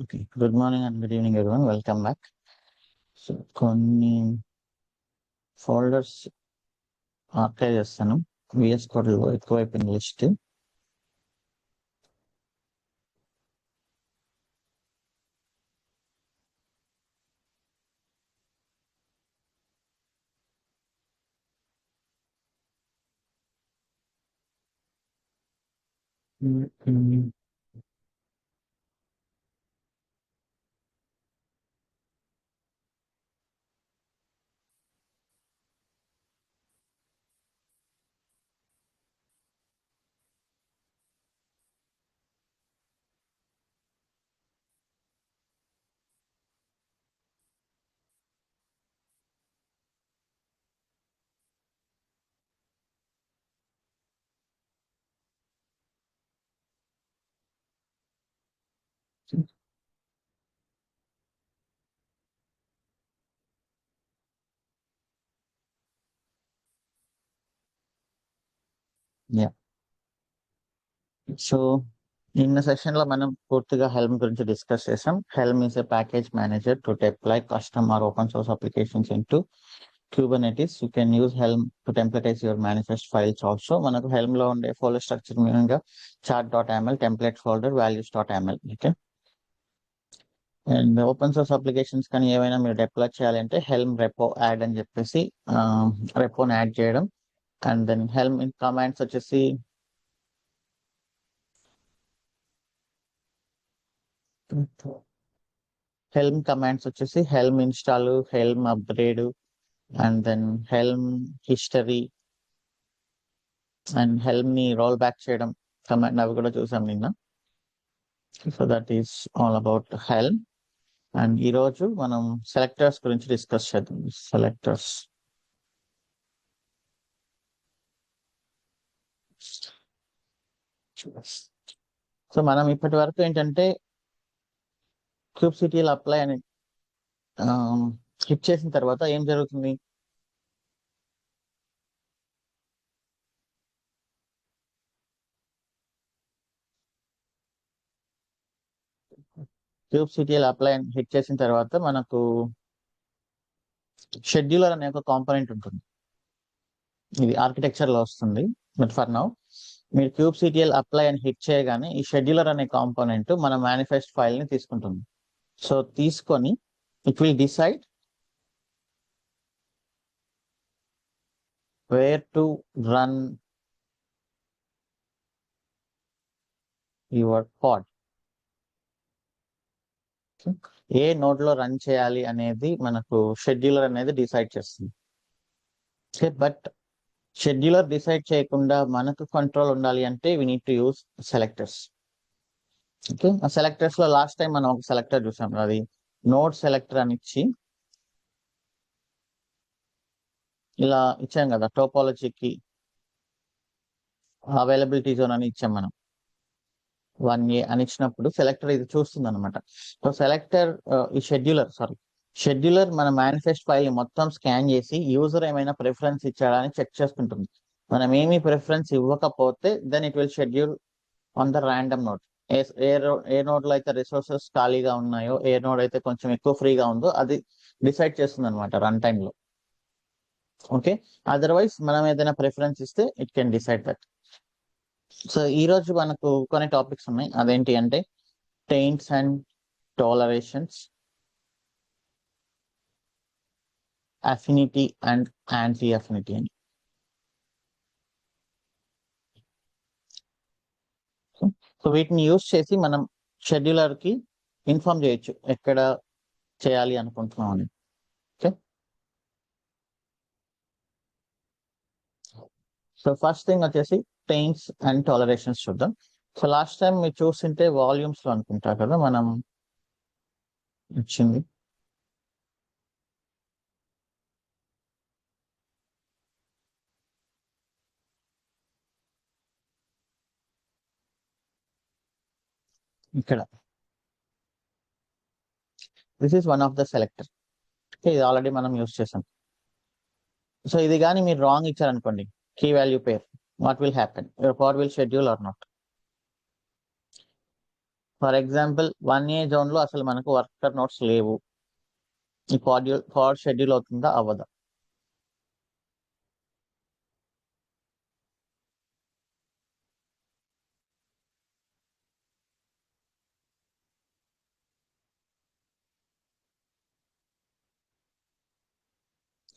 Okay. Good morning and good evening everyone. Welcome back. So కొన్ని folders archive చేస్తాను. VS కోడ్లో ఎక్కువైపోయిన list. Yeah. So నిన్న session లో మనం పూర్తిగా హెల్మ్ గురించి డిస్కస్ చేసాం. Helm is a package manager to deploy custom or open source applications into Kubernetes. You can use Helm to templatize your manifest files also. మనకు helm లో ఉండే folder structure meaning chart.ml, template folder, values.ml. Okay. And open source applications కానీ ఏవైనా మీరు deploy చేయాలంటే helm repo add అని చెప్పేసి రెపోని యాడ్ చేయడం. And then helm in commands వచ్చేసి helm install, helm upgrade, and then helm history and helm ని రోల్ బ్యాక్ చేయడం కమాండ్, అవి కూడా చూసాం నిన్న. So that is all about helm. And ఈరోజు మనం సెలెక్టర్స్ గురించి డిస్కస్ చేద్దాం. సెలెక్టర్స్ సో మనం ఇప్పటి వరకు ఏంటంటే kubectl అప్లై అని హిట్ చేసిన తర్వాత ఏం జరుగుతుంది? kubectl అప్లై అని హిట్ చేసిన తర్వాత మనకు షెడ్యూలర్ అనే ఒక కాంపోనెంట్ ఉంటుంది. ఇది ఆర్కిటెక్చర్ లో వస్తుంది. బట్ ఫర్ నౌ మీరు kubectl అప్లై అని హిట్ చేయగానే ఈ షెడ్యూలర్ అనే కాంపోనెంట్ మన మేనిఫెస్ట్ ఫైల్ ని తీసుకుంటుంది. సో తీసుకొని it will decide where to run your pod. ఏ నోడ్ లో రన్ చేయాలి అనేది మనకు షెడ్యూలర్ అనేది డిసైడ్ చేస్తుంది. ఓకే. బట్ షెడ్యూలర్ డిసైడ్ చేయకుండా మనకు కంట్రోల్ ఉండాలి అంటే we need to use selectors. Okay. ఆ సెలెక్టర్స్ లో లాస్ట్ టైం మనం ఒక సెలెక్టర్ చూసాం, అది నోడ్ సెలెక్టర్ అని ఇచ్చి ఇలా ఇచ్చాం కదా. టోపాలజీకి అవైలబిలిటీ జోన్ అని ఇచ్చాం మనం. 1A అని ఇచ్చినప్పుడు సెలెక్టర్ ఇది చూస్తుంది అనమాట. సో సెలెక్టర్ ఈ షెడ్యూలర్ మన మేనిఫెస్ట్ ఫైల్ ని మొత్తం స్కాన్ చేసి యూజర్ ఏమైనా ప్రిఫరెన్స్ ఇచ్చాడా అని చెక్ చేసుకుంటుంది. మనం ఏమి ప్రిఫరెన్స్ ఇవ్వకపోతే then it will schedule on the random node. ఏ నోడ్ లో అయితే రిసోర్సెస్ ఖాళీగా ఉన్నాయో, ఏ నోడ్ అయితే కొంచెం ఎక్కువ ఫ్రీగా ఉందో అది డిసైడ్ చేస్తుంది అనమాట రన్ టైమ్ లో. ఓకే. అదర్వైజ్ మనం ఏదైనా ప్రిఫరెన్స్ ఇస్తే it can decide that. So ఈ రోజు మనకు కొన్ని టాపిక్స్ ఉన్నాయి. అదేంటి అంటే taints and tolerations, affinity and anti affinity అని. సో వీటిని యూజ్ చేసి మనం షెడ్యూలర్ కి ఇన్ఫార్మ్ చేయొచ్చు ఎక్కడ చేయాలి అనుకుంటున్నాం అని. ఓకే. సో ఫస్ట్ థింగ్ వచ్చేసి టెయింట్స్ అండ్ టాలరేషన్స్ చూద్దాం. సో లాస్ట్ టైం మీరు చూస్తుంటే వాల్యూమ్స్ లో అనుకుంటా కదా మనం వచ్చింది. ఇక్కడ this is one of the selector. ఇది ఆల్రెడీ మనం యూజ్ చేసాం. సో ఇది కానీ మీరు రాంగ్ ఇచ్చారనుకోండి, key value pair, what will happen? Your pod will schedule or not. For example 1A zone లో అసలు మనకు వర్కర్ నోట్స్ లేవు. ఈ క్వాడ్ షెడ్యూల్ అవుతుందా అవ్వదా?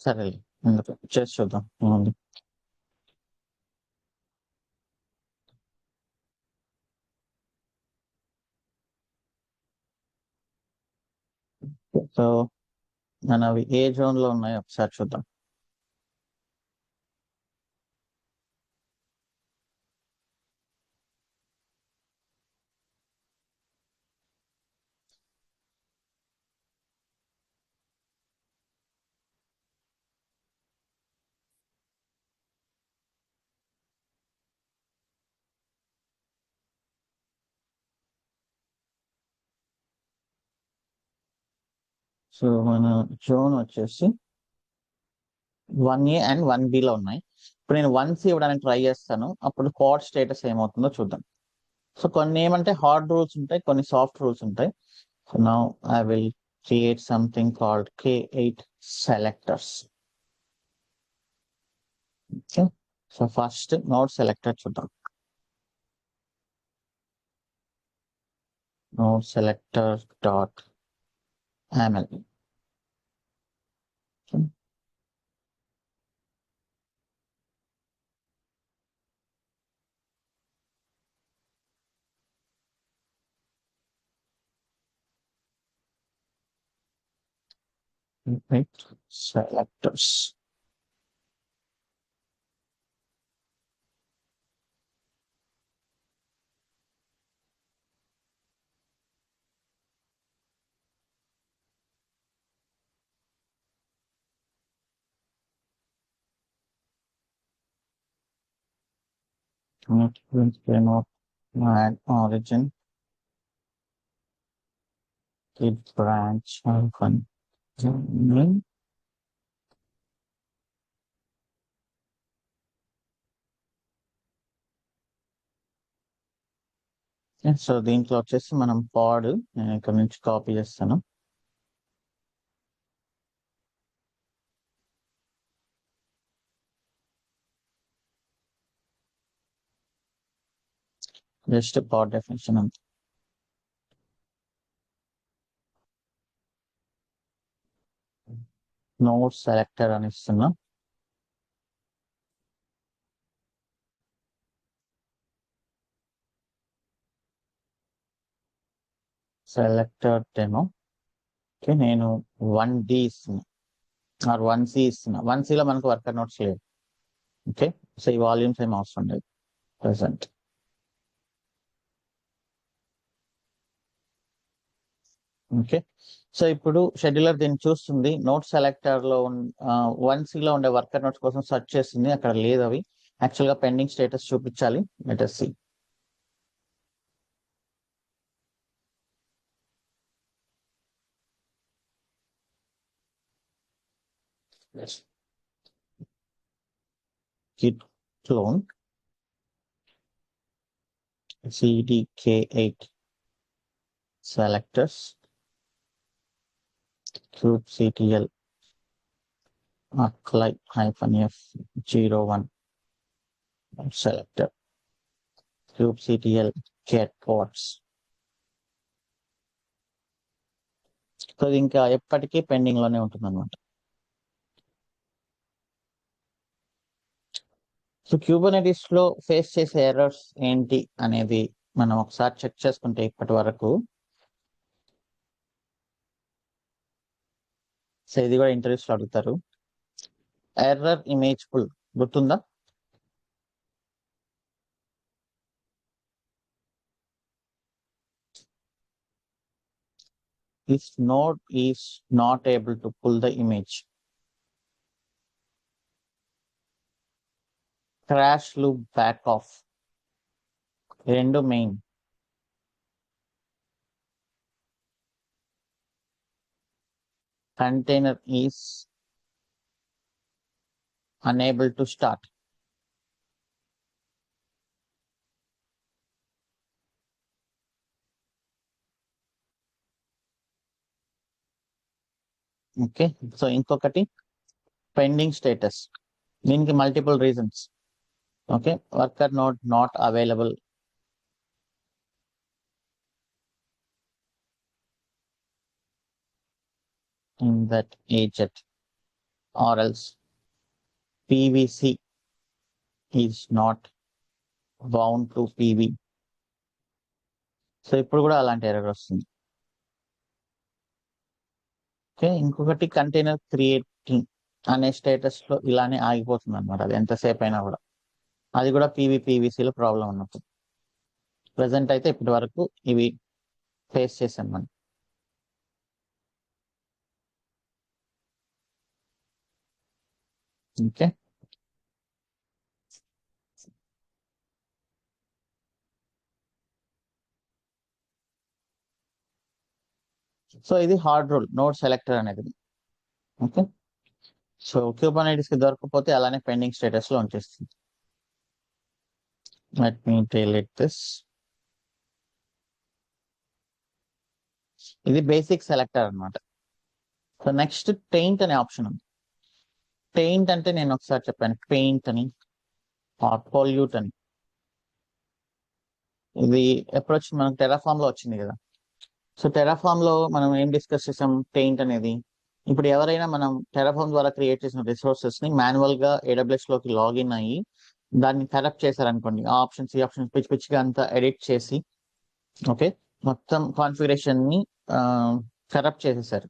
సరే, ఎందుకు చేసి చూద్దాం ఏముంది. సో మనవి ఏ జోన్ లో ఉన్నాయో ఒకసారి చూద్దాం. సో మన జోన్ వచ్చేసి 1A అండ్ 1B లో ఉన్నాయి. ఇప్పుడు నేను 1C ఇవ్వడానికి ట్రై చేస్తాను, అప్పుడు కోడ్ స్టేటస్ ఏమవుతుందో చూద్దాం. సో కొన్ని ఏమంటే హార్డ్ రూల్స్ ఉంటాయి, కొన్ని సాఫ్ట్ రూల్స్ ఉంటాయి. So now I will create something called K8 selectors. Okay, so first node selector చూద్దాం. Node selector dot ML. Selectors. Not add origin, git branch hyphen name. So దీంట్లో వచ్చేసి మనం pod నేను ఇక్కడ నుంచి కాపీ చేస్తాను. Just pod definition అంతే. Node selector అని ఇస్తున్నా. Selector demo. ఓకే, నేను 1D ఇస్తున్నా ఆర్ 1C ఇస్తున్నా. 1C లో మనకు వర్కర్ నోట్స్ లేవు. ఓకే, సో ఈ వాల్యూమ్స్ ఏం అవసరం లేదు ప్రెసెంట్. ఓకే, సో ఇప్పుడు షెడ్యూలర్ దీన్ని చూస్తుంది. నోట్ సెలెక్టర్ లో 1C లో ఉండే వర్కర్ నోట్స్ కోసం సెర్చ్ చేస్తుంది, అక్కడ లేదు అవి. యాక్చువల్ గా పెండింగ్ స్టేటస్ చూపించాలి. Let us see. Git clone cdk8 selectors kubectl apply -f01 selector kubectl get ports. So ఇది ఇంకా ఎప్పటికీ పెండింగ్ లోనే ఉంటుంది అనమాట. సో క్యూబర్నెటిస్ లో ఫేస్ చేసే ఎర్రర్స్ ఏంటి అనేది మనం ఒకసారి చెక్ చేసుకుంటే ఇప్పటి వరకు. సో ఇది కూడా ఇంటర్వ్యూస్ లో అడుగుతారు. ఎర్రర్ ఇమేజ్ పుల్ గుర్తుందా? If node is not able to pull the image, crash loop back off. రెండు main. Container is unable to start. Okay, so ఇంకొకటి పెండింగ్ స్టేటస్, దీనికి multiple reasons. Okay, worker node not available, in that agent, or else PVC is not bound to PV. So ఇప్పుడు కూడా అలాంటి error వస్తుంది. Okay, ఇంకొకటి container creating అనే status లో ఇలానే ఆగిపోతుంది అనమాట, అది ఎంతసేపు అయినా కూడా. అది కూడా పీవీసీలో ప్రాబ్లం ఉన్నప్పుడు. ప్రజెంట్ అయితే ఇప్పటి వరకు ఇవి ఫేస్ చేసాం మనం. ఓకే, సో ఇది హార్డ్ రూల్ నోడ్ సెలెక్టర్ అనేది. ఓకే, సో క్యూబర్నెటిస్ కి దొరకకపోతే అలానే పెండింగ్ స్టేటస్ లో ఉంచేస్తుంది. Let me delete this. ఇది బేసిక్ సెలెక్టర్ అన్నమాట. సో నెక్స్ట్ పెయింట్ అనే ఆప్షన్ ఉంది. పెయింట్ అంటే నేను ఒకసారి చెప్పాను, పెయింట్ అని ఆర్ పొల్యూట్ అని. ఇది అప్రోచ్ మనకు టెరాఫామ్ లో వచ్చింది కదా. సో టెరాఫామ్ లో మనం ఏం డిస్కస్ చేసాం, పెయింట్ అనేది. ఇప్పుడు ఎవరైనా మనం టెరాఫామ్ ద్వారా క్రియేట్ చేసిన రిసోర్సెస్ ని మాన్యువల్ గా AWS లోకి లాగిన్ అయ్యి దాన్ని కరప్ట్ చేశారనుకోండి, ఆ ఆప్షన్స్ ఈ ఆప్షన్స్ పిచ్చి పిచ్చిగా అంతా ఎడిట్ చేసి, ఓకే, మొత్తం కాన్ఫిగరేషన్ ని కరప్ట్ చేసేసారు.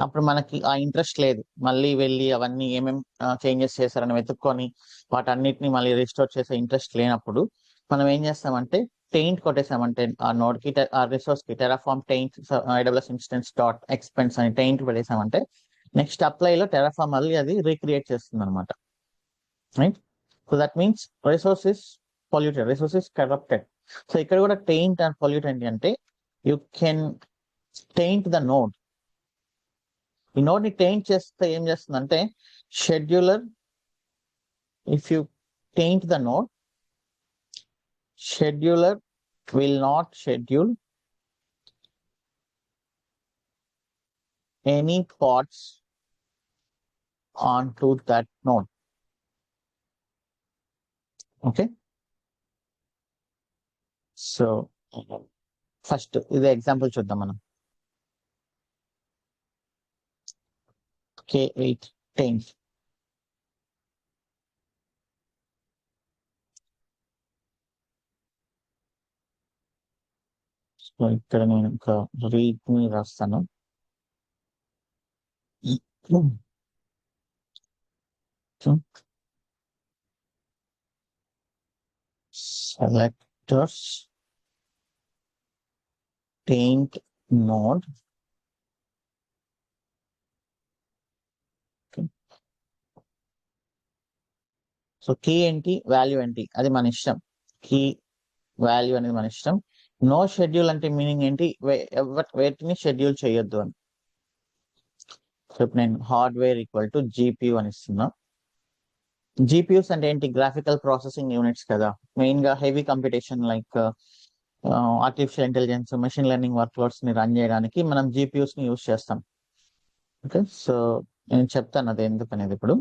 అప్పుడు మనకి ఆ ఇంట్రెస్ట్ లేదు మళ్ళీ వెళ్ళి అవన్నీ ఏమేమి చేంజెస్ చేశారని వెతుక్కొని వాటన్నిటిని మళ్ళీ రిస్టోర్ చేసే ఇంట్రెస్ట్ లేనప్పుడు మనం ఏం చేస్తామంటే టెయింట్ కొట్టేసామంటే ఆ నోడ్ కి ఆ రిసోర్స్ కి Terraform taint AWS instance dot expense అని టెయింట్ పెట్టేసామంటే నెక్స్ట్ అప్లై లో టెరాఫామ్ మళ్ళీ అది రీక్రియేట్ చేస్తుంది అనమాట. Right, so that means resource is polluted, resource is corrupted. So ఇక్కడ కూడా టెయింట్ అండ్ పొల్యూట్ ఏంటి అంటే you can taint the node. ఈ నోడ్ ని టెయింట్ చేస్తే ఏం చేస్తుందంటే scheduler, if you taint the node, scheduler will not schedule any pods onto that node. Okay, so first ఇది ఎగ్జాంపుల్ చూద్దాం మనం. K8 taint. సో ఇక్కడ నేను ఒక రీడ్ మీ రాస్తాను. Selectors taint node. So key ఏంటి, వాల్యూ ఏంటి, అది మన ఇష్టం. కీ వాల్యూ అనేది మన ఇష్టం. నో షెడ్యూల్ అంటే మీనింగ్ ఏంటి, వేటిని షెడ్యూల్ చేయొద్దు అని. సో ఇప్పుడు నేను హార్డ్వేర్ ఈక్వల్ టు GPU అని ఇస్తున్నా. GPUs అంటే ఏంటి, గ్రాఫికల్ ప్రాసెసింగ్ యూనిట్స్ కదా. మెయిన్ గా heavy computation like artificial intelligence, machine learning workloads ని రన్ చేయడానికి మనం GPUs ని యూజ్ చేస్తాం. ఓకే, సో నేను చెప్తాను అది ఎందుకనేది ఇప్పుడు.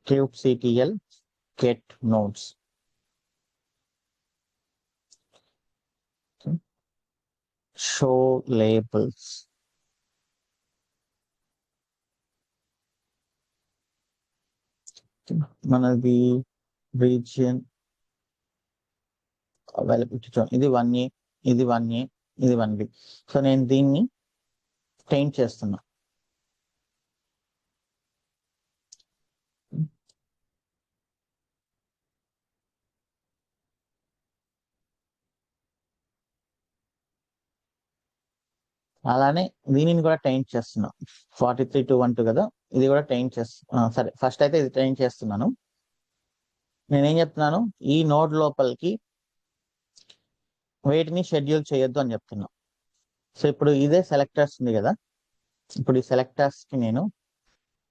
kubectl get nodes. Show labels. మనది రీజియన్ అవైలబిలిటీ, ఇది 1A, ఇది 1A, ఇది 1B. సో నేను దీన్ని టెయింట్ చేస్తున్నా. అలానే దీనిని కూడా టెయింట్ చేస్తున్నా. 43.212 కదా, ఇది కూడా టెయింట్ చేస్తున్నా. సరే, ఫస్ట్ అయితే ఇది టెయింట్ చేస్తున్నాను. నేనేం చెప్తున్నాను, ఈ నోడ్ లోపలికి వేటిని షెడ్యూల్ చేయొద్దు అని చెప్తున్నా. సో ఇప్పుడు ఇదే సెలెక్టర్స్ ఉంది కదా, ఇప్పుడు ఈ సెలెక్టర్స్ కి నేను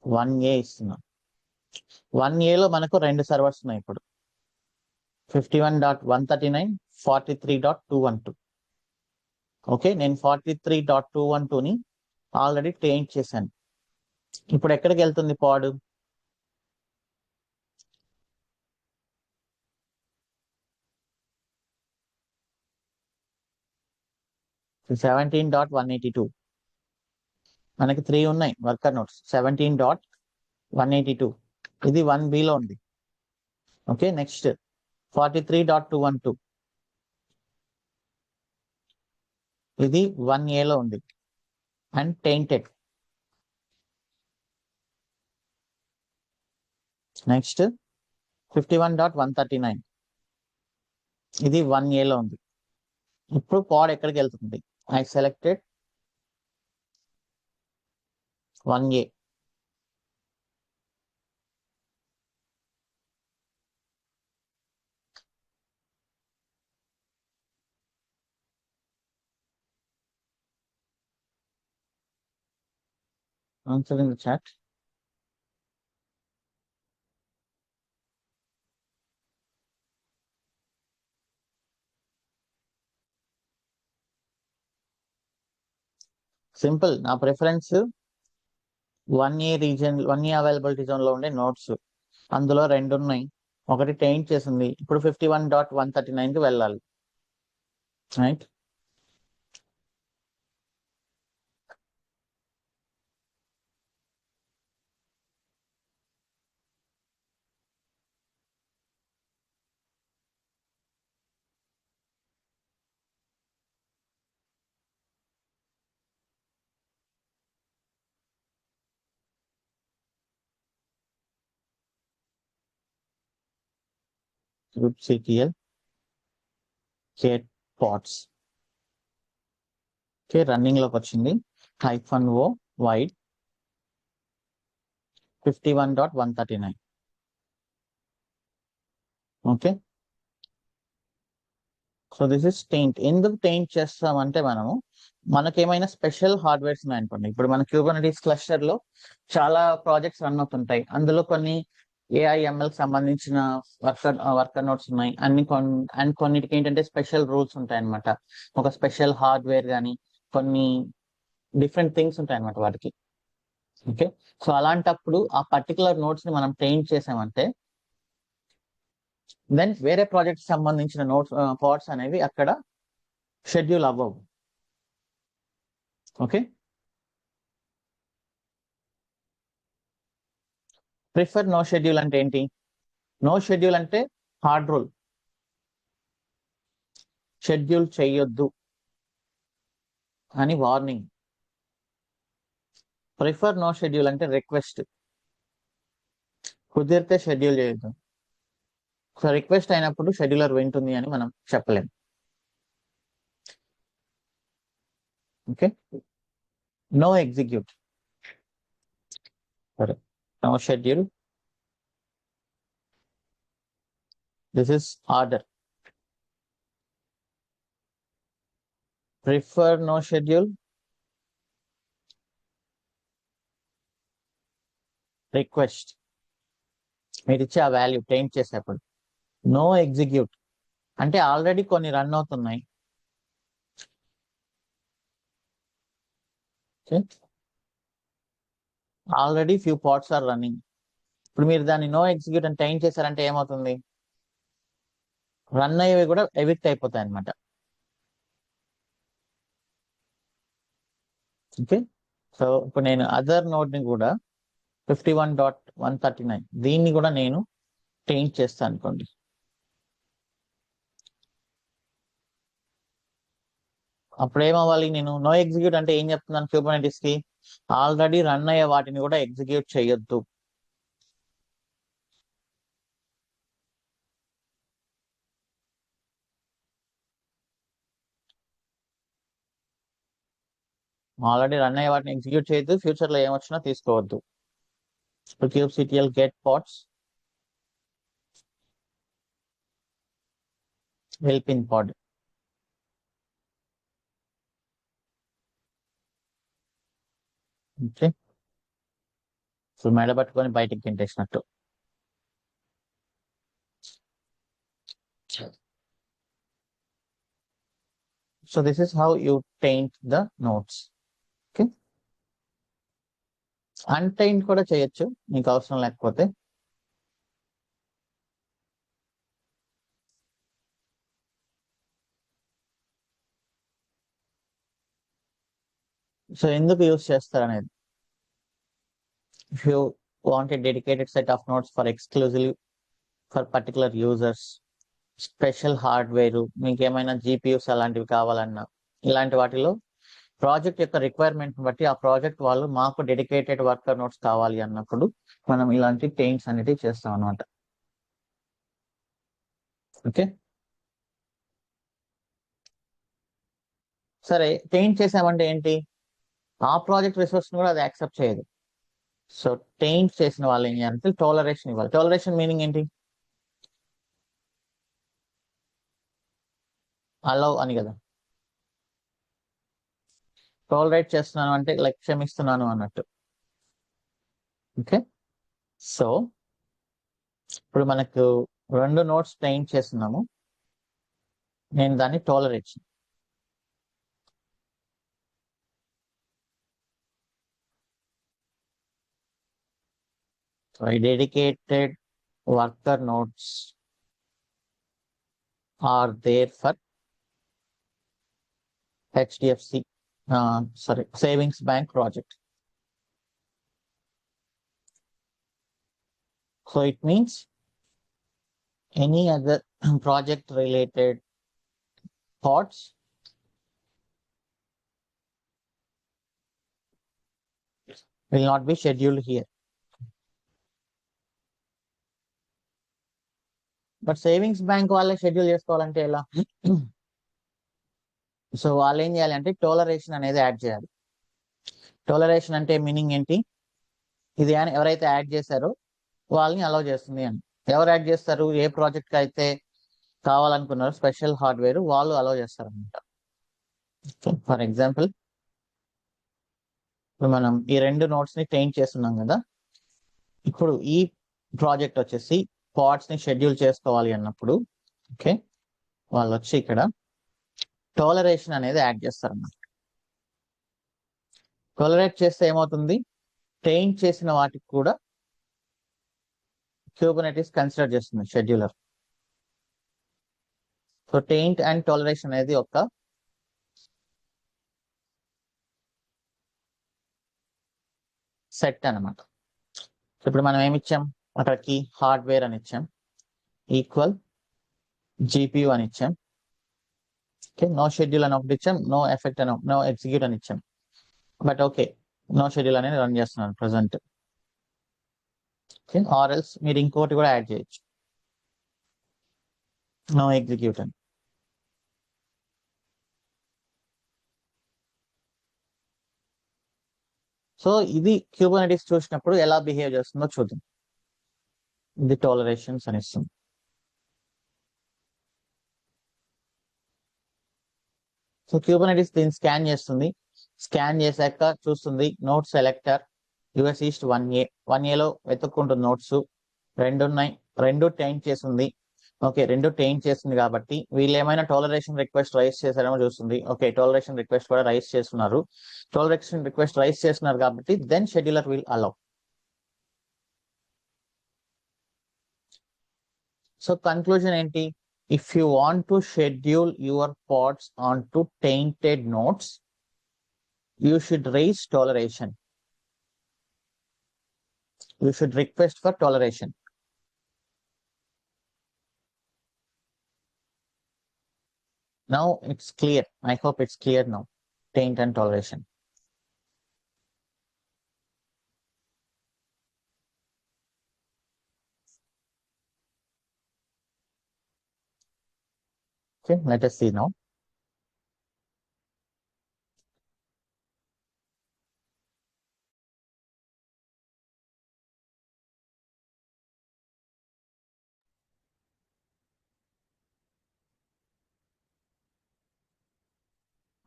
1A ఇస్తున్నా. 1Aలో మనకు 2 సర్వర్స్ ఉన్నాయి ఇప్పుడు, 51.139, 43.212. ఓకే, నేను 43.212ని ఆల్రెడీ టెయింట్ చేశాను. ఇప్పుడు ఎక్కడికి వెళ్తుంది పాడ్? 17.182. మనకి 3 ఉన్నాయి వర్కర్ నోట్స్. 17.182 ఇది 1B లో ఉంది. ఓకే, నెక్స్ట్ 43.212 ఇది 1A లో ఉంది అండ్ టెయింటెడ్. నెక్స్ట్ 51.139 ఇది 1A లో ఉంది. ఇప్పుడు పాడ్ ఎక్కడికి వెళ్తుంది? I selected 1A. Answer in the chat. Simple. నా preference 1A region, 1A availability zone లో ఉండే నోట్స్. అందులో 2 ఉన్నాయి. ఒకటి టెయింట్ చేసింది. ఇప్పుడు 51.139 కి వెళ్ళాలి. Right. Group CTL get pods. Okay, running లోకి వచ్చింది. -O wide 51.139. Okay, so this is taint. ఎందుకు టెయింట్ చేస్తామంటే మనకేమైనా స్పెషల్ హార్డ్వేర్స్ ఉన్నాయనుకోండి. ఇప్పుడు మన క్యూబర్నెటీస్ క్లస్టర్ లో చాలా ప్రాజెక్ట్స్ రన్ అవుతుంటాయి. అందులో కొన్ని AI/ML సంబంధించిన వర్కర్ నోట్స్ ఉన్నాయి. అండ్ కొన్నిటికి ఏంటంటే స్పెషల్ రూల్స్ ఉంటాయి అనమాట. ఒక స్పెషల్ హార్డ్వేర్ కానీ కొన్ని డిఫరెంట్ థింగ్స్ ఉంటాయి అనమాట వాటికి. ఓకే, సో అలాంటప్పుడు ఆ పర్టికులర్ నోట్స్ ని మనం టెయింట్ చేసామంటే దెన్ వేరే ప్రాజెక్ట్ సంబంధించిన నోట్స్ పార్ట్స్ అనేవి అక్కడ షెడ్యూల్ అవ్వవు. ఓకే, ప్రిఫర్ నో షెడ్యూల్ అంటే ఏంటి? నో షెడ్యూల్ అంటే హార్డ్ రూల్, షెడ్యూల్ చేయొద్దు అని వార్నింగ్. ప్రిఫర్ నో షెడ్యూల్ అంటే రిక్వెస్ట్, కుదిరితే షెడ్యూల్ చేయొద్దు. సో రిక్వెస్ట్ అయినప్పుడు షెడ్యూలర్ వింటుంది అని మనం చెప్పలేం. ఓకే, నో ఎగ్జిక్యూట్, సరే, no schedule, this is order. Prefer no schedule, request, మీరు ఇచ్చే ఆ వాల్యూ టెయింట్ చేసేప్పుడు. నో ఎగ్జిక్యూట్ అంటే ఆల్రెడీ కొన్ని రన్ అవుతున్నాయి. Already few parts are running. ఇప్పుడు మీరు దాన్ని నో ఎగ్జిక్యూట్ అని టైం చేశారంటే ఏమవుతుంది? రన్ అయ్యేవి కూడా ఎవిక్ట్ అయిపోతాయి అనమాట. ఓకే, సో ఇప్పుడు నేను అదర్ నోడ్ ని కూడా 51.139 దీన్ని కూడా నేను టెయింట్ చేస్తాను అనుకోండి. అప్పుడు ఏమవ్వాలి? నేను నో ఎగ్జిక్యూట్ అంటే ఏం చెప్తున్నాను క్యూబర్నెటిస్ కి? ఆల్రెడీ రన్ అయ్యే వాటిని కూడా ఎగ్జిక్యూట్ చేయొద్దు. ఆల్రెడీ రన్ అయ్యే వాటిని ఎగ్జిక్యూట్ చేయొద్దు, ఫ్యూచర్ లో ఏమొచ్చినా తీసుకోవద్దు. ఇప్పుడు kubectl get pods help in pod. Okay, so మెడ పట్టుకొని బయటికి తింటేసినట్టు. So this is how you taint the nodes. Okay. అన్టైన్డ్ కూడా చేయొచ్చు మీకు అవసరం లేకపోతే. సో ఎందుకు యూస్ చేస్తారు అనేది, if you want a dedicated set of notes for exclusive for particular users, special hardware, మీకు ఏమైనా జీపీయూస్ అలాంటివి కావాలన్నా, ఇలాంటి వాటిలో ప్రాజెక్ట్ యొక్క రిక్వైర్మెంట్ బట్టి ఆ ప్రాజెక్ట్ వాళ్ళు మాకు డెడికేటెడ్ వర్కర్ నోట్స్ కావాలి అన్నప్పుడు మనం ఇలాంటి టెయింట్స్ అనేవి చేస్తాం అనమాట. ఓకే, సరే టెయింట్ చేసామంటే ఏంటి, ఆ ప్రాజెక్ట్ రిసోర్స్ కూడా అది యాక్సెప్ట్ చేయదు. సో టెయింట్ చేసిన వాళ్ళు ఏం చేయాలంటే టోలరేషన్ ఇవ్వాలి. టోలరేషన్ మీనింగ్ ఏంటి, అలౌ అని కదా. టోలరేట్ చేస్తున్నాను అంటే లైక్ క్షమిస్తున్నాను అన్నట్టు. ఓకే, సో ఇప్పుడు మనకు రెండు నోట్స్ టెయింట్ చేస్తున్నాము, నేను దాన్ని tolerate. So dedicated worker notes are there for HDFC, savings bank project. So it means any other project related thoughts will not be scheduled here. But savings bank వాళ్ళే schedule చేసుకోవాలంటే ఎలా? So వాళ్ళు ఏం చేయాలి అంటే టోలరేషన్ అనేది యాడ్ చేయాలి. టోలరేషన్ అంటే మీనింగ్ ఏంటి, ఇది అని ఎవరైతే యాడ్ చేశారో వాళ్ళని అలౌ చేస్తుంది అని. ఎవరు యాడ్ చేస్తారు, ఏ ప్రాజెక్ట్ అయితే కావాలనుకున్నారు స్పెషల్ హార్డ్వేర్ వాళ్ళు అలౌ చేస్తారు అనమాట. ఫర్ ఎగ్జాంపుల్ ఇప్పుడు మనం ఈ రెండు నోట్స్ ని టెయింట్ చేస్తున్నాం కదా, ఇప్పుడు ఈ ప్రాజెక్ట్ వచ్చేసి పార్ట్స్ ని షెడ్యూల్ చేసుకోవాలి అన్నప్పుడు ఓకే వాళ్ళు వచ్చి ఇక్కడ టోలరేషన్ అనేది యాడ్ చేస్తారు అన్నమాట. టోలరేట్ చేస్తే ఏమవుతుంది, టెయింట్ చేసిన వాటికి కూడా క్యూబర్నెటిస్ కన్సిడర్ చేస్తుంది షెడ్యూలర్. సో టెయింట్ అండ్ టోలరేషన్ అనేది ఒక సెట్ అనమాట. ఇప్పుడు మనం ఏమి ఇచ్చాం, అక్కడికి హార్డ్వేర్ అని ఇచ్చాం, ఈక్వల్ జీపీయూ అని ఇచ్చాం, ఓకే నో షెడ్యూల్ అని ఒకటి ఇచ్చాం, నో ఎఫెక్ట్ అని నో ఎగ్జిక్యూట్ అని ఇచ్చాం. బట్ ఓకే నో షెడ్యూల్ అనేది రన్ చేస్తున్నాను ప్రజెంట్. ఓకే ఆర్ ఎల్స్ మీరు ఇంకోటి కూడా యాడ్ చేయొచ్చు, నో ఎగ్జిక్యూట్ అని. సో ఇది క్యూబర్నెటిస్ చూసినప్పుడు ఎలా బిహేవ్ చేస్తుందో చూద్దాం. ఇది టాలరేషన్స్ అని ఇస్తుంది. సో క్యూబర్నెటిస్ దీన్ని స్కాన్ చేస్తుంది, స్కాన్ చేశాక చూస్తుంది note selector US east 1A, 1Aలో వెతుక్కుంటుంది నోట్స్, రెండు ఉన్నాయి, రెండు టెయింట్ చేసింది. ఓకే రెండు టెయింట్ చేసింది కాబట్టి వీళ్ళు ఏమైనా టాలరేషన్ రిక్వెస్ట్ రైస్ చేశారేమో చూస్తుంది. ఓకే టాలరేషన్ రిక్వెస్ట్ కూడా రైస్ చేస్తున్నారు, టాలరేషన్ రిక్వెస్ట్ రైస్ చేస్తున్నారు కాబట్టి then scheduler will allow. So conclusion ఏంటి, if you want to schedule your parts on to tainted notes you should raise toleration, you should request for toleration. Now it's clear, I hope it's clear now, taint and toleration. Okay, let us see now.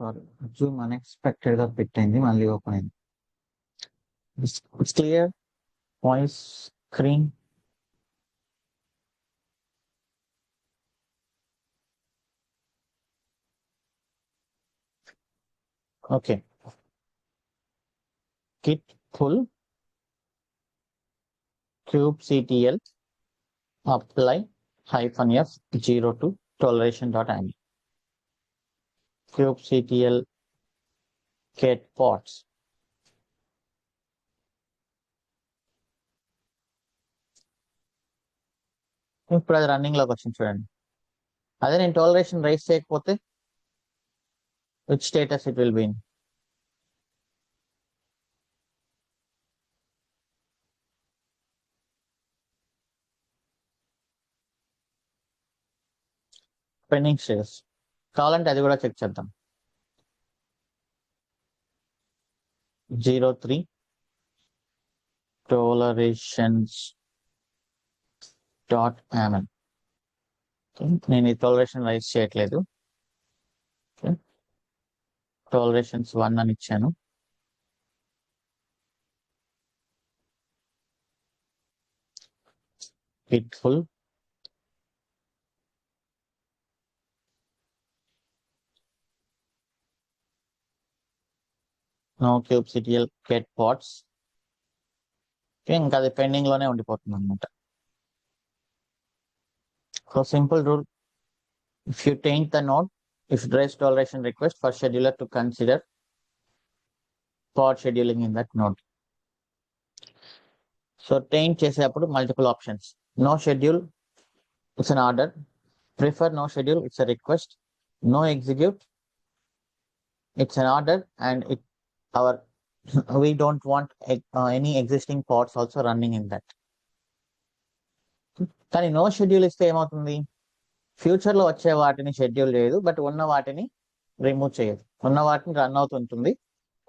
Sorry, Zoom unexpected గా పెట్టింది, మళ్ళీ open అయింది. It's clear, voice, screen. Okay, git pull kubectl apply -f 0 to toleration.ame. kubectl get pods. ఇప్పుడు అది running లోకి వచ్చింది చూడండి. అదే నేను టోలరేషన్ రైస్ చేయకపోతే which status it will be in? Pending status. కావాలంటే అది కూడా చెక్ చేద్దాం. 03 tolerations.amn. నేను ఈ టోలరేషన్ రైస్ చేయట్లేదు. టోలరేషన్స్ 1 అని ఇచ్చాను. ఫిట్ఫుల్ నో kubectl get pods. ఇంకా అది పెండింగ్ లోనే ఉండిపోతుంది అనమాట. So simple rule, if you taint the node, if you raise toleration request for scheduler to consider pod scheduling in that node. So taint చేసేటప్పుడు multiple options. No schedule, it's an order. Prefer no schedule, it's a request. No execute, it's an order and it our we don't want any existing pods also running in that. కానీ no schedule ఇస్తే ఏమవుతుంది? Future లో వచ్చే వాటిని schedule చేయదు, but ఉన్న వాటిని remove చేయదు. ఉన్న వాటిని రన్ అవుతుంటుంది,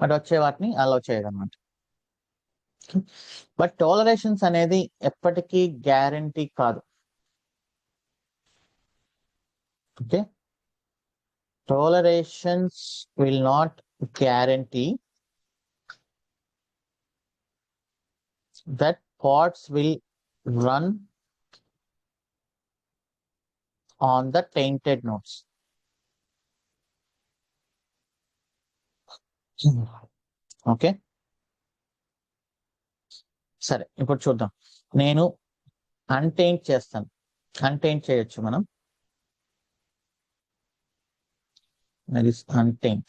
బట్ వచ్చే వాటిని అలౌ చేయదు అనమాట. బట్ టాలరేషన్స్ అనేది ఎప్పటికీ గ్యారంటీ కాదు. Okay, tolerations will not guarantee that pods will run on the tainted nodes. Okay, సరే ఇప్పుడు చూద్దాం. నేను అన్టైంట్ చేస్తాను. అన్టైంట్ చేయొచ్చు మనం. that is untaint.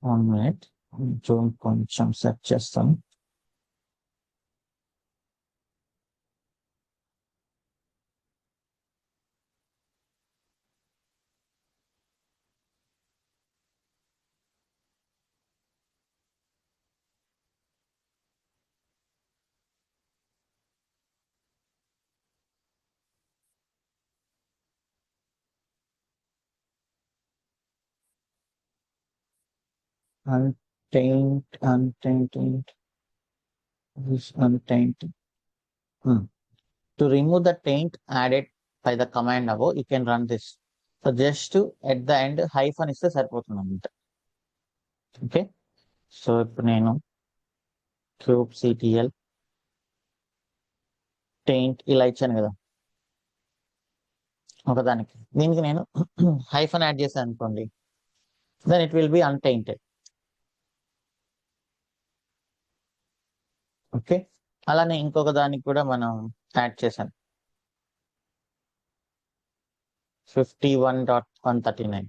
One minute, Zoom కొంచెం సెట్ చేస్తాను. Untaint. To remove the taint added by the command above, you can run this. So just to at the end hyphen ఇస్తే సరిపోతుంది అన్నమాట. ఓకే, సో ఇప్పుడు నేను kubectl taint ఇలా ఇచ్చాను కదా ఒకదానికి. దీనికి నేను హైఫన్ యాడ్ చేశాను అనుకోండి, then it will be untainted. Okay, అలానే ఇంకొక దానికి కూడా మనం యాడ్ చేశాను 51.139.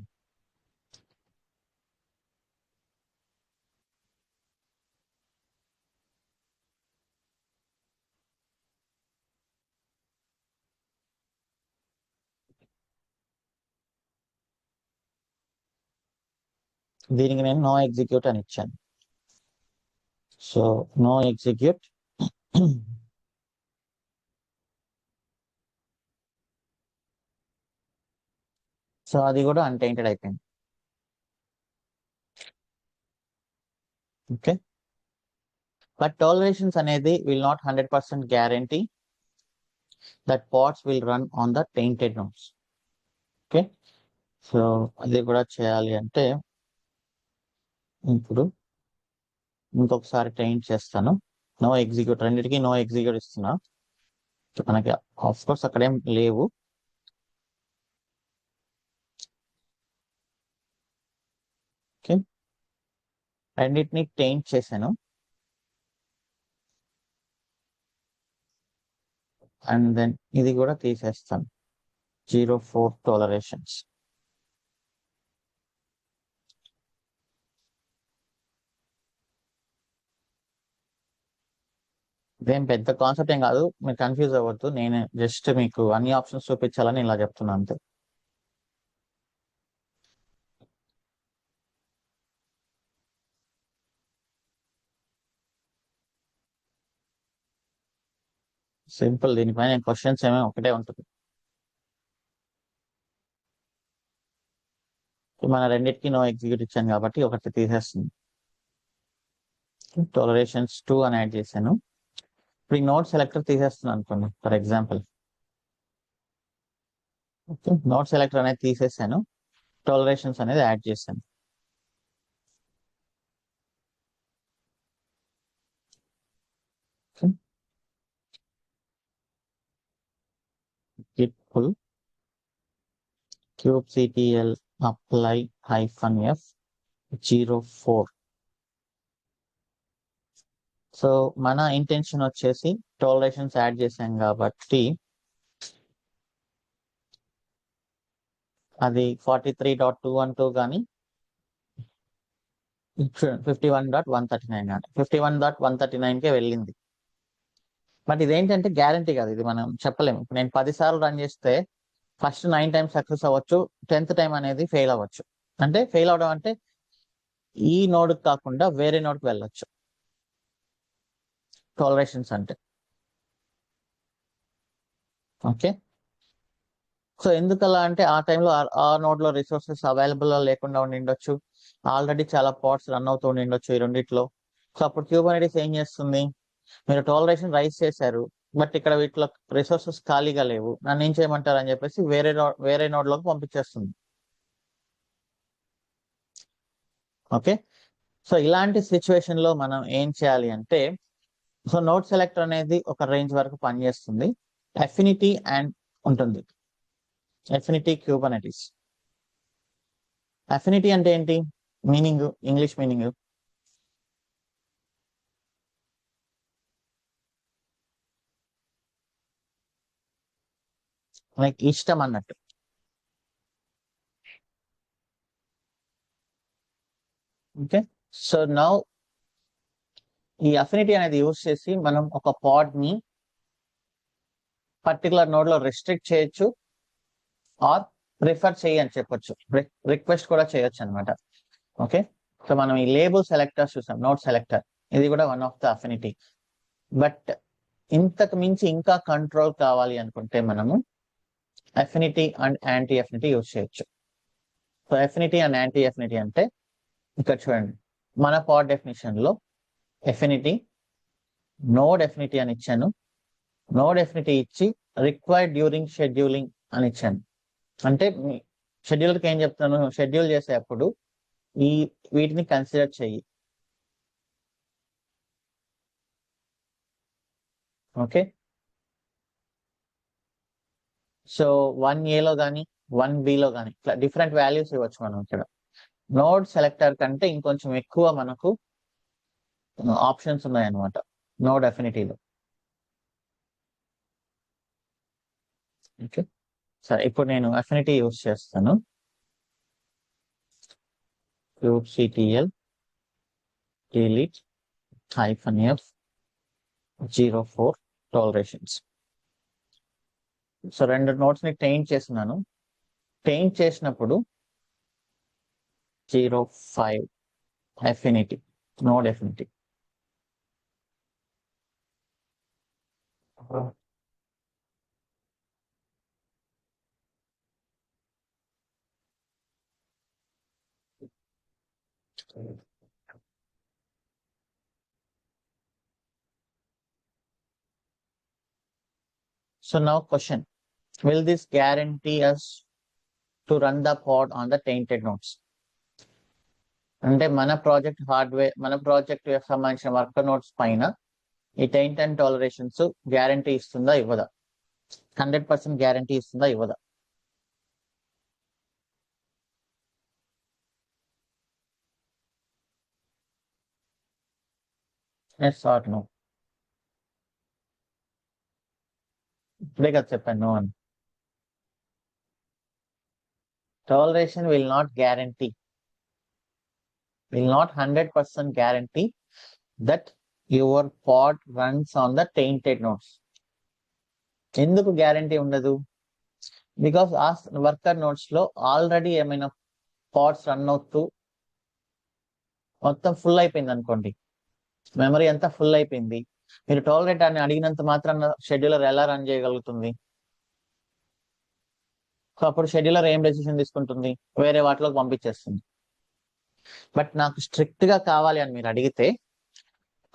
దీనికి నేను నో ఎగ్జిక్యూట్ అని ఇచ్చాను. So no execute. సో అది కూడా అన్టైంటెడ్ అయిపోయింది. ఓకే, బట్ టాలరేషన్స్ అనేది will not 100% guarantee that pods will run on the tainted nodes. Okay, so అది కూడా చేయాలి అంటే ఇప్పుడు ఇంకొకసారి టైంట్ చేస్తాను. నో ఎగ్జిక్యూట్, రెండింటికి నో ఎగ్జిక్యూట్ ఇస్తున్నా. మనకి ఆఫ్ కోర్స్ అక్కడేం లేవు, ఓకే, రెండింటిని టెయింట్ చేశాను. అండ్ దెన్ ఇది కూడా తీసేస్తాను, 0.4 టాలరేషన్స్. ఇదేం పెద్ద కాన్సెప్ట్ ఏం కాదు, మీరు కన్ఫ్యూజ్ అవ్వద్దు. నేను జస్ట్ మీకు అన్ని ఆప్షన్స్ చూపించాలని ఇలా చెప్తున్నా అంతే. సింపుల్, దీనిపైన క్వశ్చన్స్ ఏమో ఒకటే ఉంటుంది. మన రెండింటికి నో ఎగ్జిక్యూట్ ఇచ్చాను కాబట్టి ఒకటి తీసేస్తుంది. టాలరేషన్స్ 2 అని యాడ్ చేశాను. ఇప్పుడు ఈ నోట్ సెలెక్టర్ తీసేస్తున్నాను అనుకోండి for example. Okay, note selector అనేది తీసేసాను, టాలరేషన్స్ అనేది యాడ్ చేశాను. git pull kubectl apply -f 04. So మన ఇంటెన్షన్ వచ్చేసి టాలరేషన్స్ యాడ్ చేసాం కాబట్టి అది 43.212 కానీ 51.139 కానీ 51.139కే వెళ్ళింది. బట్ ఇదేంటంటే గ్యారంటీ కాదు, ఇది మనం చెప్పలేము. ఇప్పుడు నేను 10 సార్లు రన్ చేస్తే ఫస్ట్ 9 టైమ్స్ సక్సెస్ అవ్వచ్చు, 10th టైం అనేది ఫెయిల్ అవ్వచ్చు. అంటే ఫెయిల్ అవడం అంటే ఈ నోడ్ కాకుండా వేరే నోడ్కి వెళ్ళొచ్చు టాలరేషన్స్ అంటే. ఓకే, సో ఎందుకలా అంటే ఆ టైంలో ఆ నోడ్ లో రిసోర్సెస్ అవైలబుల్ లేకుండా ఉండి ఉండొచ్చు, ఆల్రెడీ చాలా పాడ్స్ రన్ అవుతూ ఉండి ఉండొచ్చు ఈ రెండిట్లో. సో అప్పుడు క్యూబర్నెటిస్ ఏం చేస్తుంది, మీరు టాలరేషన్ రైజ్ చేశారు బట్ ఇక్కడ వీటిలో రిసోర్సెస్ ఖాళీగా లేవు, నన్ను ఏం చేయమంటారు అని చెప్పేసి వేరే నోడ్ లోకి పంపించేస్తుంది. ఓకే, సో ఇలాంటి సిచ్యువేషన్ లో మనం ఏం చేయాలి అంటే, సో నోడ్ సెలెక్టర్ అనేది ఒక రేంజ్ వరకు పనిచేస్తుంది. అఫినిటీ అండ్ ఉంటుంది, అఫినిటీ క్యూబర్నెటిస్. అఫినిటీ అంటే ఏంటి మీనింగ్, ఇంగ్లీష్ మీనింగ్? లైక్ ఇష్టం అన్నట్టు. ఓకే, సో నౌ ఈ అఫినిటీ అనేది యూజ్ చేసి మనం ఒక పాడ్ ని పర్టికులర్ నోడ్ లో రెస్ట్రిక్ట్ చేయొచ్చు ఆర్ రిఫర్ చేయని చెప్పొచ్చు, రిక్వెస్ట్ కూడా చేయొచ్చు అనమాట. ఓకే, సో మనం ఈ లేబుల్ సెలెక్టర్స్ చూసాం, నోడ్ సెలెక్టర్, ఇది కూడా one of the affinity. But ఇంతకు మించి ఇంకా కంట్రోల్ కావాలి అనుకుంటే మనము affinity and anti affinity use చేయొచ్చు. So affinity and anti affinity అంటే ఇక్కడ చూడండి, మన పాడ్ డెఫినేషన్ లో అఫినిటీ నోడ్ అఫినిటీ అని ఇచ్చాను, నోడ్ అఫినిటీ ఇచ్చి రిక్వైర్డ్ డ్యూరింగ్ షెడ్యూలింగ్ అని ఇచ్చాను. అంటే షెడ్యూల్కి ఏం చెప్తాను, షెడ్యూల్ చేసేటప్పుడు వీటిని కన్సిడర్ చెయ్యి. ఓకే, సో 1A కానీ 1Bలో కానీ ఇట్లా డిఫరెంట్ వాల్యూస్ ఇవ్వచ్చు మనం ఇక్కడ. నోడ్ సెలెక్టర్ కంటే ఇంకొంచెం ఎక్కువ మనకు ఆప్షన్స్ ఉన్నాయన్నమాట నోడ్ అఫినిటీలో. ఓకే, సరే ఇప్పుడు నేను అఫినిటీ యూజ్ చేస్తాను, kubectl delete -f 04 tolerations. So 2 notes ని టెయింట్ చేస్తున్నాను. టెయింట్ చేసినప్పుడు 05 affinity, node affinity. So now question, will this guarantee us to run the pod on the tainted nodes? అంటే మన ప్రాజెక్ట్ హార్డ్వేర్, మన ప్రాజెక్ట్ సంబంధించిన work notes పైన ఈ taint and టాలరేషన్స్ guarantee ఇస్తుందా ఇవ్వదా, 100% గ్యారంటీ ఇస్తుందా ఇవ్వదా? Yes or no. ఇప్పుడే కదా చెప్పాను నో అని. Toleration will not guarantee, will not 100% guarantee that your pod runs on the tainted nodes. ఎందుకు గ్యారంటీ ఉండదు? బికాస్ ఆ వర్కర్ నోట్స్ లో ఆల్రెడీ ఏమైనా పాడ్స్ రన్ అవుతూ మొత్తం ఫుల్ అయిపోయింది అనుకోండి, మెమరీ అంతా ఫుల్ అయిపోయింది, మీరు టాలరేట్ అని అడిగినంత మాత్రాన షెడ్యూలర్ ఎలా రన్ చేయగలుగుతుంది? సో అప్పుడు షెడ్యూలర్ ఏం డెసిషన్ తీసుకుంటుంది? వేరే వాటిలోకి పంపించేస్తుంది. బట్ నాకు స్ట్రిక్ట్ గా కావాలి అని మీరు అడిగితే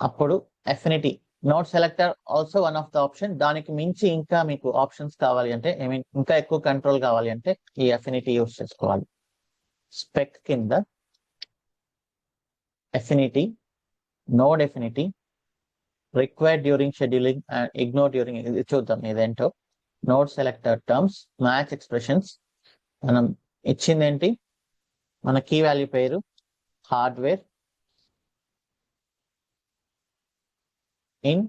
అప్పుడు affinity note selector also one of the option. దానికి మించి ఇంకా మీకు ఆప్షన్స్ కావాలి అంటే, ఐ మీన్ ఇంకా ఎక్కువ కంట్రోల్ కావాలి అంటే ఈ ఎఫినిటీ యూస్ చేసుకోవాలి. స్పెక్ కింద affinity, node affinity, required during scheduling and ignore during, ఇది చూద్దాం ఇదేంటో. Node selector terms, match expressions. మనం ఇచ్చింది ఏంటి? మన కీ వాల్యూ పేరు హార్డ్వేర్ ఇన్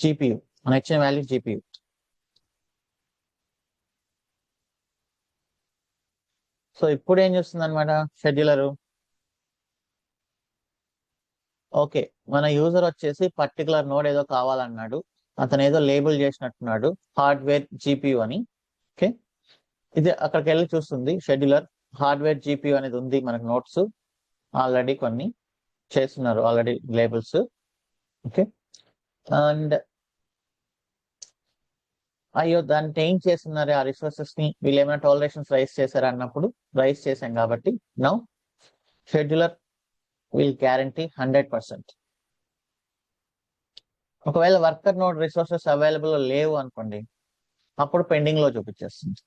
GPU, మన ఇచ్చిన వాల్యూ GPU. సో ఇప్పుడు ఏం చేస్తుంది అనమాట షెడ్యూలరు? ఓకే, మన యూజర్ వచ్చేసి పర్టికులర్ నోడ్ ఏదో కావాలన్నాడు, అతను ఏదో లేబుల్ చేసినట్టున్నాడు హార్డ్వేర్ GPU అని. ఓకే, ఇది అక్కడికి వెళ్ళి చూస్తుంది షెడ్యూలర్, హార్డ్వేర్ GPU అనేది ఉంది మనకు నోట్స్ ఆల్రెడీ కొన్ని చేస్తున్నారు ఆల్రెడీ లేబుల్స్. ఓకే, అండ్ అయ్యో దాన్ని ఏం చేస్తున్నారు ఆ రిసోర్సెస్ ని, వీళ్ళు ఏమైనా టాలరేషన్స్ రైస్ చేశారా అన్నప్పుడు రైస్ చేశాం కాబట్టి నౌ షెడ్యూలర్ విల్ గ్యారంటీ 100%. ఒకవేళ వర్కర్ నోడ్ రిసోర్సెస్ అవైలబుల్ లేవు అనుకోండి, అప్పుడు పెండింగ్ లో చూపించేస్తుంది.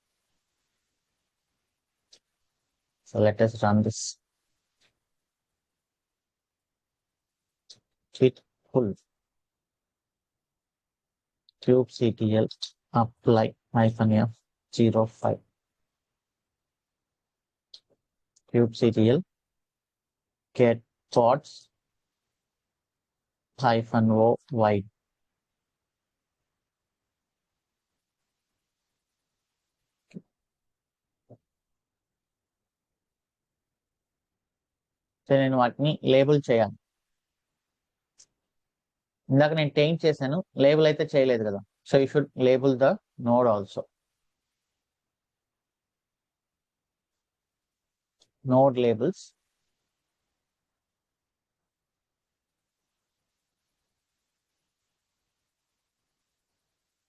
So let us run this. Git pull kubectl apply -f 05 kubectl get pods -o wide. So నేను వాటిని లేబుల్ చేయాలి. ఇందాక నేను టెయింట్ చేశాను, లేబుల్ అయితే చేయలేదు కదా. So you should label the node also. Node labels,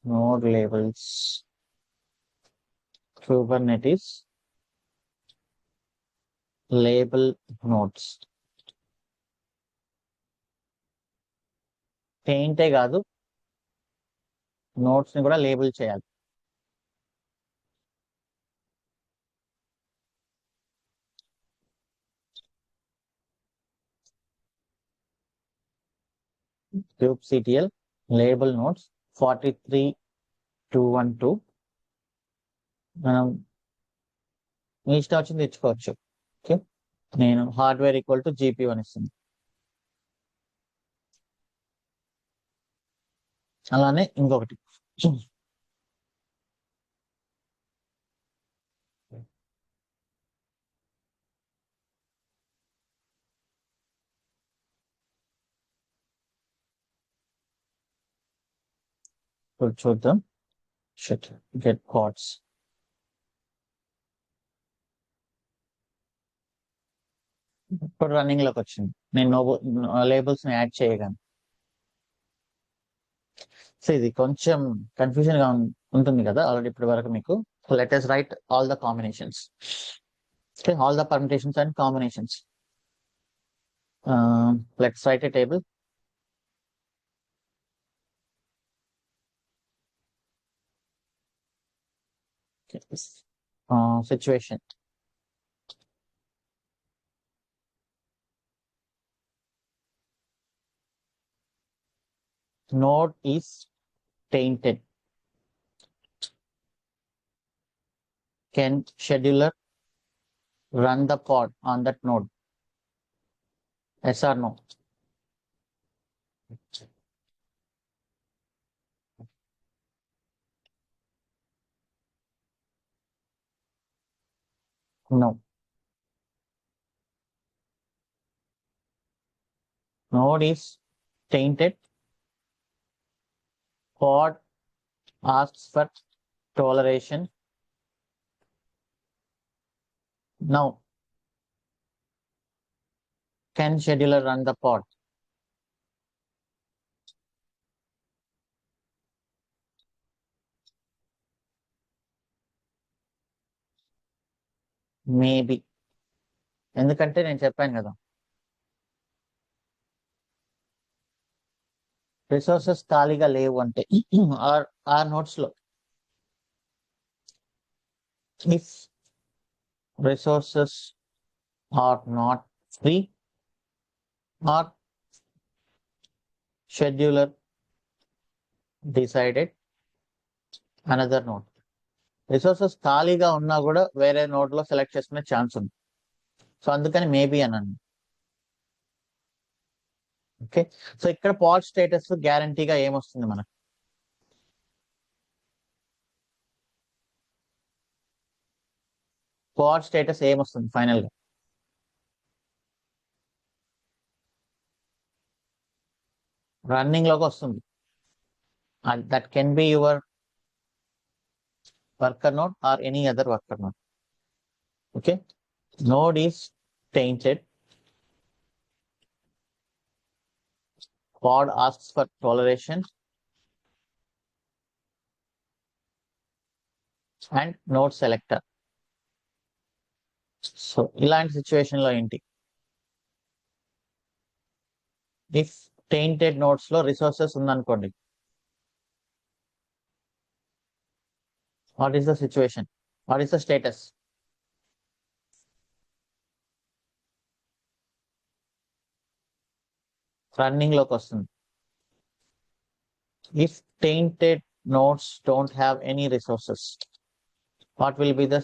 node labels, Kubernetes label nodes. పెయింటే కాదు, నోట్స్ ని కూడా లేబుల్ చేయాలి. kubectl label nodes 43212. మనం మీ ఇష్టం వచ్చింది తెచ్చుకోవచ్చు. ఓకే, నేను హార్డ్వేర్ ఈక్వల్ టు GPU అని ఇస్తుంది. అలానే ఇంకొకటి ఇప్పుడు చూద్దాం. Get pads. ఇప్పుడు రన్నింగ్ లోకి వచ్చింది, నేను లేబుల్స్ ని యాడ్ చేయగాను. సో ఇది కొంచెం కన్ఫ్యూజన్ గా ఉంటుంది కదా ఆల్రెడీ ఇప్పటి వరకు మీకు. So let us write all the combinations. Okay, all the permutations and combinations. Let's write a table. Okay, situation. Node is tainted. Can scheduler run the pod on that node? Yes or no? No. Node is tainted. Pod asks for toleration. Now, can scheduler run the pod? Maybe. ఎందుకంటే నేను చెప్పాను కదా, resources ఖాళీగా లేవు అంటే ఆ nodes లో if resources are not free or scheduler decided another node. Resources ఖాళీగా ఉన్నా కూడా వేరే నోట్ లో సెలెక్ట్ చేసుకునే ఛాన్స్ ఉంది. సో అందుకని మేబీ అన్నాను. ఓకే, సో ఇక్కడ పాడ్ స్టేటస్ గ్యారంటీగా ఏమొస్తుంది మనకు? పాడ్ స్టేటస్ ఏమొస్తుంది ఫైనల్ గా? రన్నింగ్ లోకి వస్తుంది. That can be your worker node or any other worker node. Okay, node is tainted. Pod asks for toleration and node selector. So ఇలాంటి సిచ్యువేషన్ లో ఏంటి? ఇఫ్ tainted nodes లో రిసోర్సెస్ ఉందనుకోండి, what is the situation? What is the status? Running లోకి వస్తుంది. If tainted nodes don't have any resources, what will be the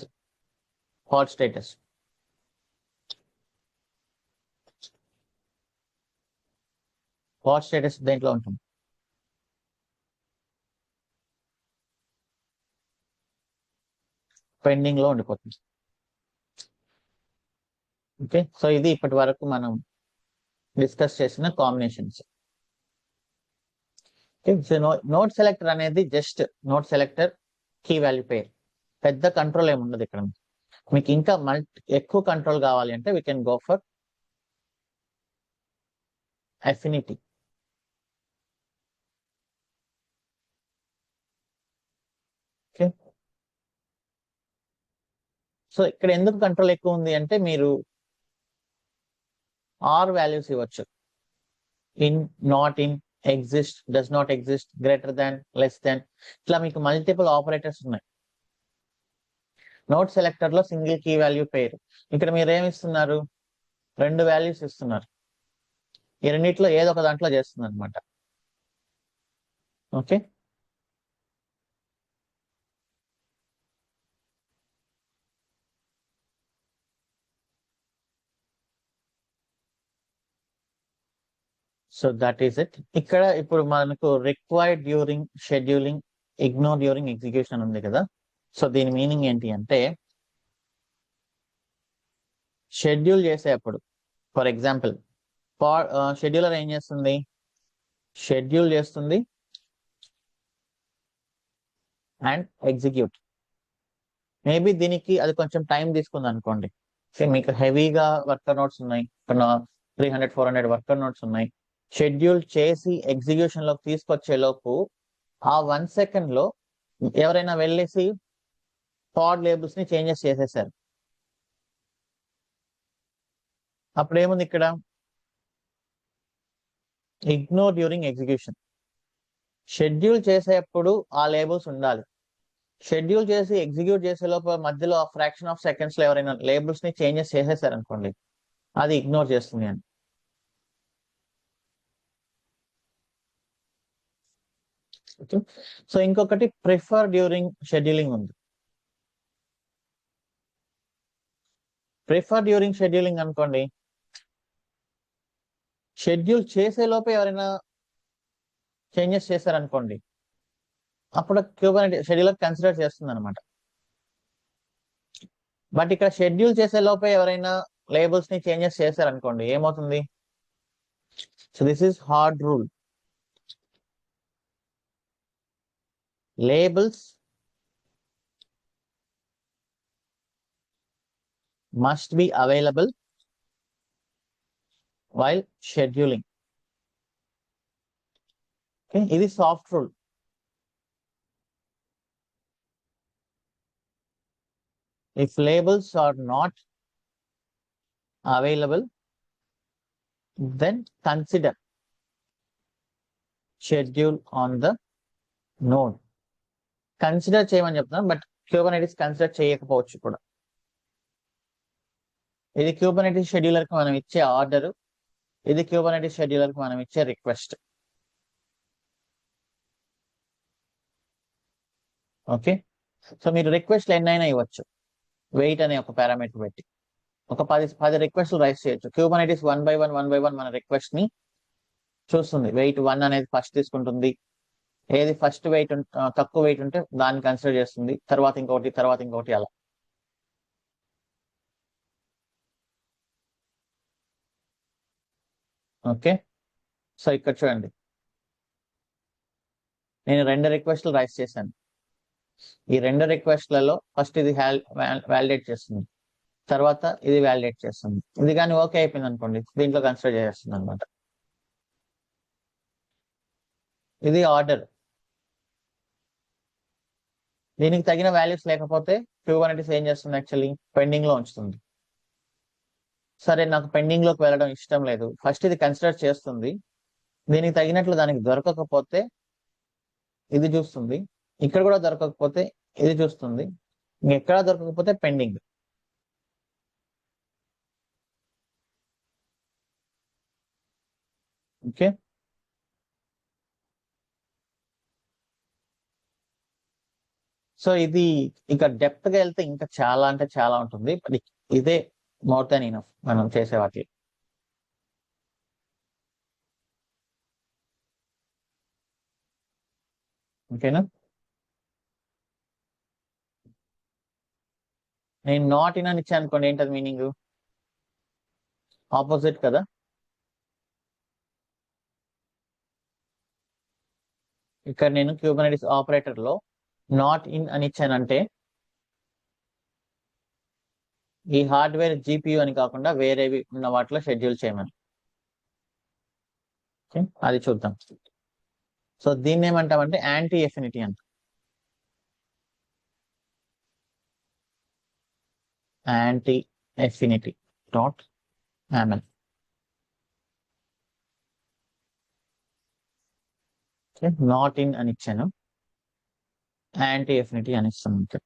pod status? Pod status దేంట్లో ఉంటుంది? Pending లో ఉండిపోతుంది. ఓకే, సో ఇది ఇప్పటి వరకు మనం డిస్కస్ చేసిన కాంబినేషన్స్. నోట్ సెలెక్టర్ అనేది just node selector key value pair, పెద్ద కంట్రోల్ ఏమి ఉండదు ఇక్కడ. మీకు ఇంకా ఎక్కువ కంట్రోల్ కావాలి అంటే we can go for affinity. Okay, so ఇక్కడ ఎందుకు కంట్రోల్ ఎక్కువ ఉంది అంటే మీరు ఆర్ వాల్యూస్ ఇవ్వచ్చు. In, not in, exist, does not exist, greater than, less than, ఇట్లా మీకు మల్టిపుల్ ఆపరేటర్స్ ఉన్నాయి. నోట్ సెలెక్టర్ లో సింగిల్ కీ వాల్యూ పేరు. ఇక్కడ మీరు ఏమి ఇస్తున్నారు? 2 వాల్యూస్ ఇస్తున్నారు. ఈ రెండిట్లో ఏదో ఒక దాంట్లో చేస్తుంది అనమాట. Okay, so that is it. ఇక్కడ ఇప్పుడు మనకు required during scheduling, ignore during execution ఉంది కదా. సో దీని మీనింగ్ ఏంటి అంటే, షెడ్యూల్ చేసేటప్పుడు ఫర్ ఎగ్జాంపుల్ షెడ్యూలర్ ఏం చేస్తుంది? షెడ్యూల్ చేస్తుంది అండ్ ఎగ్జిక్యూట్. మేబీ దీనికి అది కొంచెం టైం తీసుకుంది అనుకోండి. మీకు హెవీగా వర్కర్ నోట్స్ ఉన్నాయి, 300-400 వర్కర్ నోట్స్ ఉన్నాయి. షెడ్యూల్ చేసి ఎగ్జిక్యూషన్ లోకి తీసుకొచ్చే లోపు ఆ 1 సెకండ్ లో ఎవరైనా వెళ్ళేసి పాడ్ లేబుల్స్ ని చేంజెస్ చేసేసారు. అప్పుడు ఏముంది ఇక్కడ? Ignore during execution. షెడ్యూల్ చేసేటప్పుడు ఆ లేబుల్స్ ఉండాలి. షెడ్యూల్ చేసి ఎగ్జిక్యూట్ చేసే లోపల మధ్యలో ఫ్రాక్షన్ ఆఫ్ సెకండ్స్ లో ఎవరైనా లేబుల్స్ ని చేంజెస్ చేసేసారు అనుకోండి, అది ఇగ్నోర్ చేస్తుంది అని. సో ఇంకొకటి ప్రిఫర్ డ్యూరింగ్ షెడ్యూలింగ్ ఉంది. ప్రిఫర్ డ్యూరింగ్ షెడ్యూలింగ్ అనుకోండి, షెడ్యూల్ చేసే లోపే ఎవరైనా చేంజెస్ చేశారనుకోండి, అప్పుడు క్యూబర్నెటిస్ షెడ్యూలర్ కన్సిడర్ చేస్తుంది అనమాట. బట్ ఇక్కడ షెడ్యూల్ చేసే లోపే ఎవరైనా లేబుల్స్ ని చేంజెస్ చేశారనుకోండి ఏమవుతుంది? So this is hard rule. Labels must be available while scheduling. Okay, ఇది soft rule. If labels are not available, then consider schedule on the node. Consider చేయమని చెప్తున్నాను, బట్ క్యూబర్నెటిస్ కన్సిడర్ చేయకపోవచ్చు కూడా. ఇది Kubernetes scheduler కి మనం ఇచ్చే order, ఇది క్యూబర్నెటిస్ షెడ్యూలర్ కి మనం ఇచ్చే రిక్వెస్ట్. ఓకే, సో మీరు రిక్వెస్ట్లు ఎన్నైనా ఇవ్వచ్చు వెయిట్ అనే ఒక పారామీటర్ పెట్టి. ఒక 10 రిక్వెస్ట్లు రైస్ చేయొచ్చు. క్యూబర్నెటిస్ 1 by 1 మన రిక్వెస్ట్ ని చూస్తుంది. వెయిట్ 1 అనేది ఫస్ట్ తీసుకుంటుంది. ఏది ఫస్ట్ వెయిట్ తక్కువ వెయిట్ ఉంటే దాన్ని కన్సిడర్ చేస్తుంది, తర్వాత ఇంకొకటి అలా. ఓకే, సో ఇక్కడ చూడండి, నేను 2 రిక్వెస్ట్లు రైస్ చేశాను. ఈ 2 రిక్వెస్ట్లలో ఫస్ట్ ఇది వ్యాలిడేట్ చేస్తుంది, తర్వాత ఇది వ్యాలిడేట్ చేస్తుంది. ఇది కానీ ఓకే అయిపోయింది అనుకోండి, దీంట్లో కన్సిడర్ చేస్తుంది అనమాట. ఇది ఆర్డర్. దీనికి తగిన వాల్యూస్ లేకపోతే క్యూబర్నెటిస్ ఏం చేస్తుంది? యాక్చువల్లీ పెండింగ్ లో ఉంచుతుంది. సరే, నాకు పెండింగ్ లోకి వెళ్ళడం ఇష్టం లేదు, ఫస్ట్ ఇది కన్సిడర్ చేస్తుంది. దీనికి తగినట్లు దానికి దొరకకపోతే ఇది చూస్తుంది, ఇక్కడ కూడా దొరకకపోతే ఇది చూస్తుంది, ఇంకెక్కడా దొరకకపోతే పెండింగ్. ఓకే, సో ఇది ఇక డెప్త్ గా వెళ్తే ఇంకా చాలా అంటే చాలా ఉంటుంది. ఇదే మోర్ దాన్ ఇనఫ్ మనం చేసే వాటి. ఓకేనా? నేను నాట్ ఇన్ అని ఇచ్చాను అనుకోండి, ఏంటది మీనింగ్? ఆపోజిట్ కదా. ఇక్కడ నేను క్యూబర్నెటిస్ ఆపరేటర్ లో నాట్ ఇన్ అని ఇచ్చానంటే ఈ హార్డ్వేర్ GPU అని కాకుండా వేరేవి ఉన్న వాటిలో షెడ్యూల్ చేయమని. అది చూద్దాం. సో దీన్ని ఏమంటామంటే యాంటీ ఎఫినిటీ అంట. Anti affinity dot YAML. Not in అని ఇచ్చాను, యాంటీ ఎఫినిటీ అని ఇస్తాను.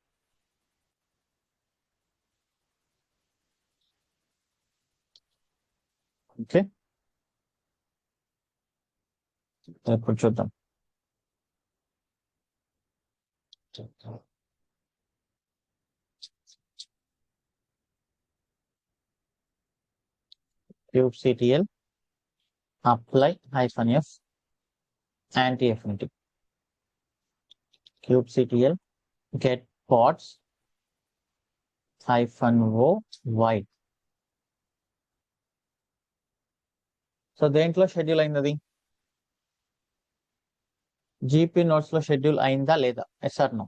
ఓకే, ఇప్పుడు చూద్దాం. kubectl apply -f anti affinity. kubectl get pods -o wide. So దేంట్లో షెడ్యూల్ అయింది? GPU నోట్స్ లో షెడ్యూల్ అయిందా లేదా? Yes or no?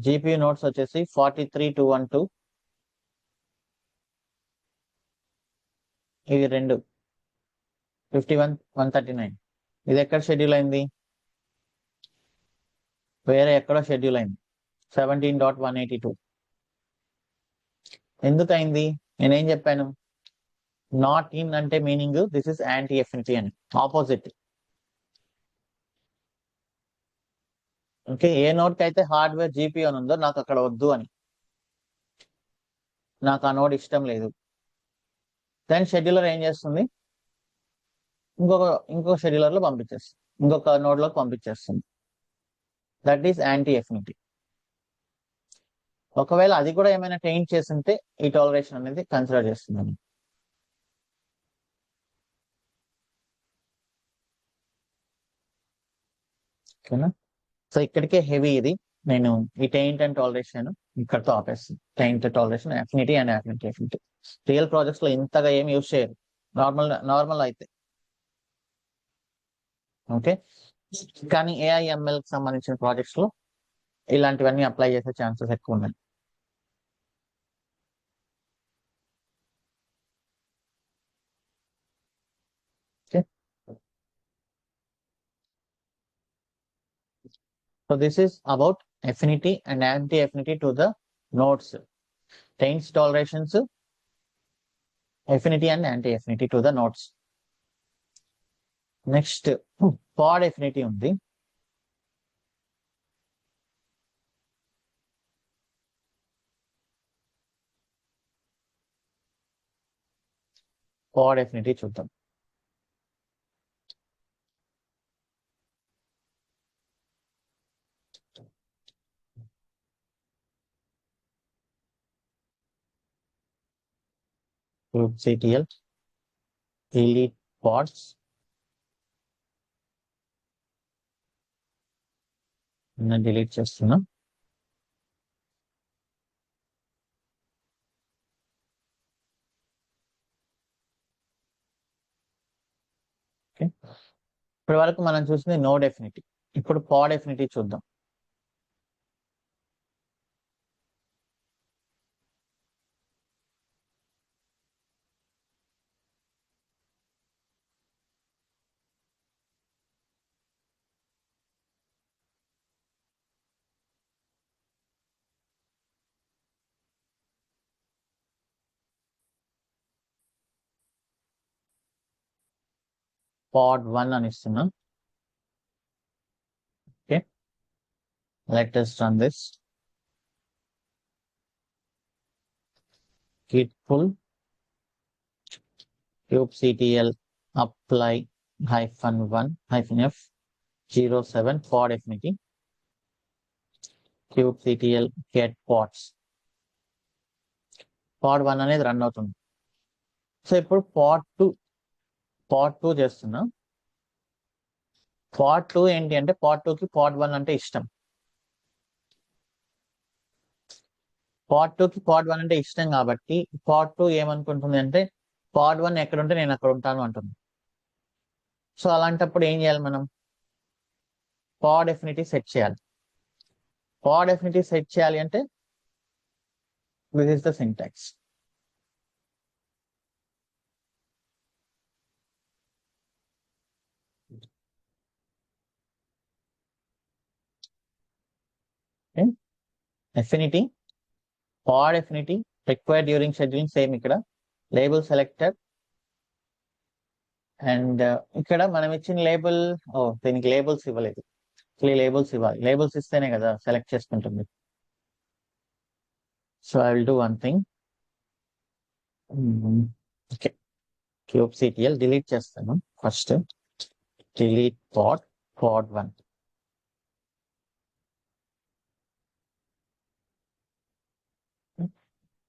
GPU nodes వచ్చేసి 43212, ఇవి 2 51 139. ఇది ఎక్కడ షెడ్యూల్ అయింది? వేరే ఎక్కడో షెడ్యూల్ అయింది, 17.182. ఎందుకు అయింది? నేనేం చెప్పాను? నాట్ ఇన్ అంటే meaning this is anti affinity అని, ఆపోజిట్. ఓకే, ఏ నోడ్ కి అయితే హార్డ్వేర్ GPU అని ఉందో నాకు అక్కడ వద్దు అని, నాకు ఆ నోడ్ ఇష్టం లేదు. దెన్ షెడ్యూలర్ ఏం చేస్తుంది? ఇంకొక షెడ్యూలర్ లో పంపించేస్తుంది, ఇంకొక నోడ్ లోకి పంపించేస్తుంది. That is anti affinity. ఒకవేళ అది కూడా ఏమైనా చేంజ్ చేస్తుంటే ఈ టాలరేషన్ అనేది కన్సిడర్ చేస్తున్నాను. ఓకేనా? సో ఇక్కడికే హెవీ ఇది. నేను ఈ టెయింట్ అండ్ టాలరేషన్ ఇక్కడతో ఆపేస్తాను. Taint toleration, affinity and affinity. Real projects లో ఇంతగా ఏమి యూజ్ చేయరు, నార్మల్ అయితే. ఓకే, కానీ ఏఐఎంఎల్ కి సంబంధించిన ప్రాజెక్ట్స్ లో ఇలాంటివన్నీ అప్లై చేసే ఛాన్సెస్ ఎక్కువ ఉన్నాయి. Okay, so this is about affinity and anti-affinity to the nodes. Taints tolerations, affinity and anti-affinity to the nodes. Next, pod affinity ఉంది. pod affinity చూద్దాం. kubectl delete pods డిలీట్ చేస్తున్నా. Okay, ఇప్పటి వరకు మనం చూసింది నోడ్ ఎఫినిటీ. ఇప్పుడు పాడ్ affinity చూద్దాం. పాడ్ 1 అని ఇస్తున్నాం. Okay, let us run this. git pull kubectl apply -1 -f 07 pod affinity kubectl get pods. పాడ్ 1 అనేది రన్ అవుతుంది. సో ఇప్పుడు పాడ్ 2 చేస్తున్నా. పాడ్ 2 ఏంటి అంటే, పాడ్ 2కి పాడ్ 1 అంటే ఇష్టం. పాడ్ 2కి పాడ్ 1 అంటే ఇష్టం కాబట్టి పాడ్ 2 ఏమనుకుంటుంది అంటే, పాడ్ 1 ఎక్కడ ఉంటే నేను అక్కడ ఉంటాను అంటుంది. సో అలాంటప్పుడు ఏం చేయాలి మనం? పాడ్ ఎఫినిటీ సెట్ చేయాలి. పాడ్ ఎఫినిటీ సెట్ చేయాలి అంటే this is the syntax. Affinity, pod affinity required during scheduling, same ఇక్కడ లేబుల్ సెలెక్టర్. అండ్ ఇక్కడ మనం ఇచ్చిన లేబుల్, దీనికి లేబుల్స్ ఇవ్వలేదు. లేబుల్స్ ఇవ్వాలి. లేబుల్స్ ఇస్తేనే కదా సెలెక్ట్ చేసుకుంటుంది. So I will do one thing. Okay, kubectl delete చేస్తాను. ఫస్ట్ డిలీట్ పాడ్ 1.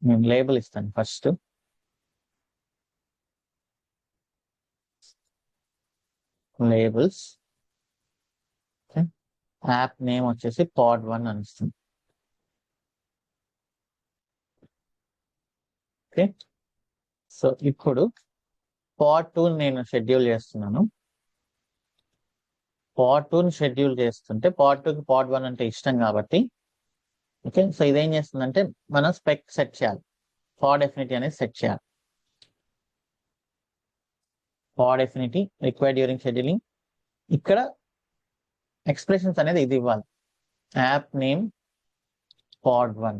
నేను లేబుల్ ఇస్తాను ఫస్ట్. లేబుల్స్, యాప్ నేమ్ వచ్చేసి పాడ్ 1 అని ఇస్తుంది. ఓకే, సో ఇప్పుడు పాడ్ 2 నేను షెడ్యూల్ చేస్తున్నాను. పాడ్ 2 షెడ్యూల్ చేస్తుంటే పాడ్ 2కి పాడ్ 1 అంటే ఇష్టం కాబట్టి, ఓకే, సో ఇదేం చేస్తుందంటే మనం స్పెక్ సెట్ చేయాలి. పాడ్ ఎఫినిటీ అనేది సెట్ చేయాలి. పాడ్ ఎఫినిటీ రిక్వైర్డ్ డ్యూరింగ్ షెడ్యూలింగ్. ఇక్కడ ఎక్స్ప్రెషన్స్ అనేది ఇది ఇవ్వాలి. యాప్ నేమ్ పాడ్ 1.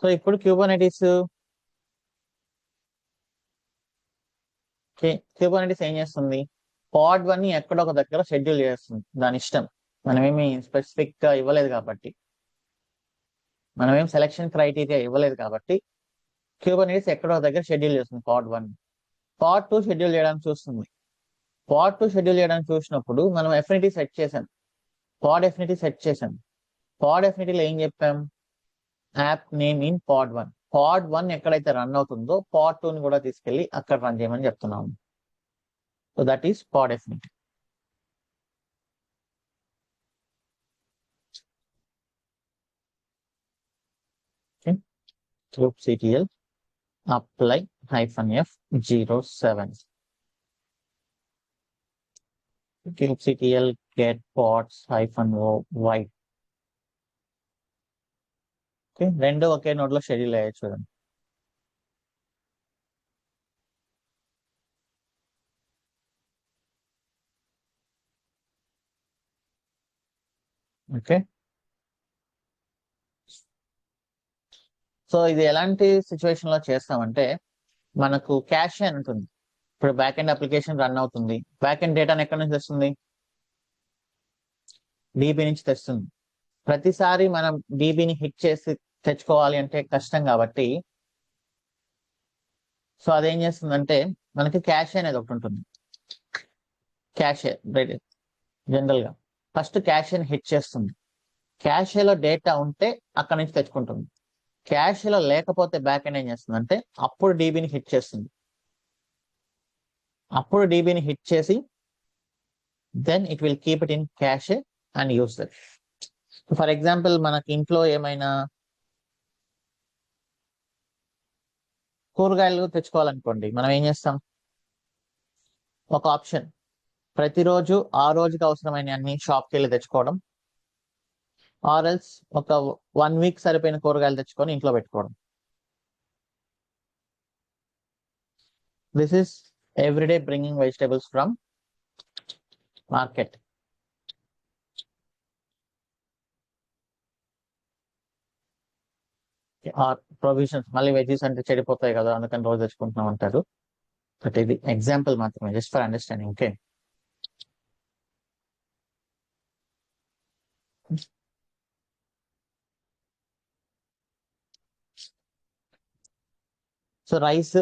సో ఇప్పుడు క్యూబర్నెటిస్ ఏం చేస్తుంది? పాడ్ 1 ని ఎక్కడో ఒక దగ్గర షెడ్యూల్ చేస్తుంది, దాని ఇష్టం. మనమేమి స్పెసిఫిక్ గా ఇవ్వలేదు కాబట్టి, మనమేం సెలెక్షన్ క్రైటీరియా ఇవ్వలేదు కాబట్టి క్యూబర్నెటిస్ ఎక్కడో ఒక దగ్గర షెడ్యూల్ చేస్తుంది పాడ్ 1. పాడ్ 2 షెడ్యూల్ చేయడానికి చూస్తుంది. పాడ్ 2 షెడ్యూల్ చేయడానికి చూసినప్పుడు మనం ఎఫినిటీ సెట్ చేసాం. పాడ్ ఎఫినిటీ సెట్ చేసాం. పాడ్ ఎఫినిటీలో ఏం చెప్పాం? App name in pod1. pod1 ఎక్కడైతే రన్ అవుతుందో pod2 ని కూడా తీసుకెళ్లి అక్కడ రన్ చేయమని చెప్తున్నాము. So that is pod affinity. kubectl apply -f07 kubectl get pods -o y. రెండు ఒకే నోడ్ లో షెడ్యూల్ అయ్యాయి చూడండి. ఓకే, సో ఇది ఎలాంటి సిచ్యువేషన్ లో చేస్తామంటే, మనకు క్యాష్ అని ఉంటుంది. ఇప్పుడు బ్యాక్ ఎండ్ అప్లికేషన్ రన్ అవుతుంది. బ్యాక్ ఎండ్ డేటాను ఎక్కడి నుంచి తెస్తుంది? డీబీ నుంచి తెస్తుంది. ప్రతిసారి మనం డీబీని హిట్ చేసి తెచ్చుకోవాలి అంటే కష్టం కాబట్టి, సో అదేం చేస్తుందంటే మనకి క్యాష్ అనేది ఒకటి ఉంటుంది. క్యాషే జనరల్ గా ఫస్ట్ క్యాషేని హిట్ చేస్తుంది. క్యాషేలో డేటా ఉంటే అక్కడి నుంచి తెచ్చుకుంటుంది. క్యాషేలో లేకపోతే బ్యాక్ ఎండ్ ఏం చేస్తుందంటే అప్పుడు డీబీని హిట్ చేస్తుంది. అప్పుడు డీబీని హిట్ చేసి then it will keep it in cache and use that. For example, మనకి ఇంట్లో ఏమైనా కూరగాయలు తెచ్చుకోవాలనుకోండి, మనం ఏం చేస్తాం? ఒక ఆప్షన్, ప్రతిరోజు ఆ రోజుకి అవసరమైన అన్ని షాప్కి వెళ్ళి తెచ్చుకోవడం, ఆర్ఎల్స్ ఒక 1 వీక్ సరిపోయిన కూరగాయలు తెచ్చుకొని ఇంట్లో పెట్టుకోవడం. This is everyday bringing vegetables from market. Or provisions, మళ్ళీ వెజీస్ అంటే చెడిపోతాయి కదా, అందుకని రోజు తెచ్చుకుంటున్నాం అంటారు. బట్ ఇది ఎగ్జాంపుల్ మాత్రమే, just for understanding. Okay, so rice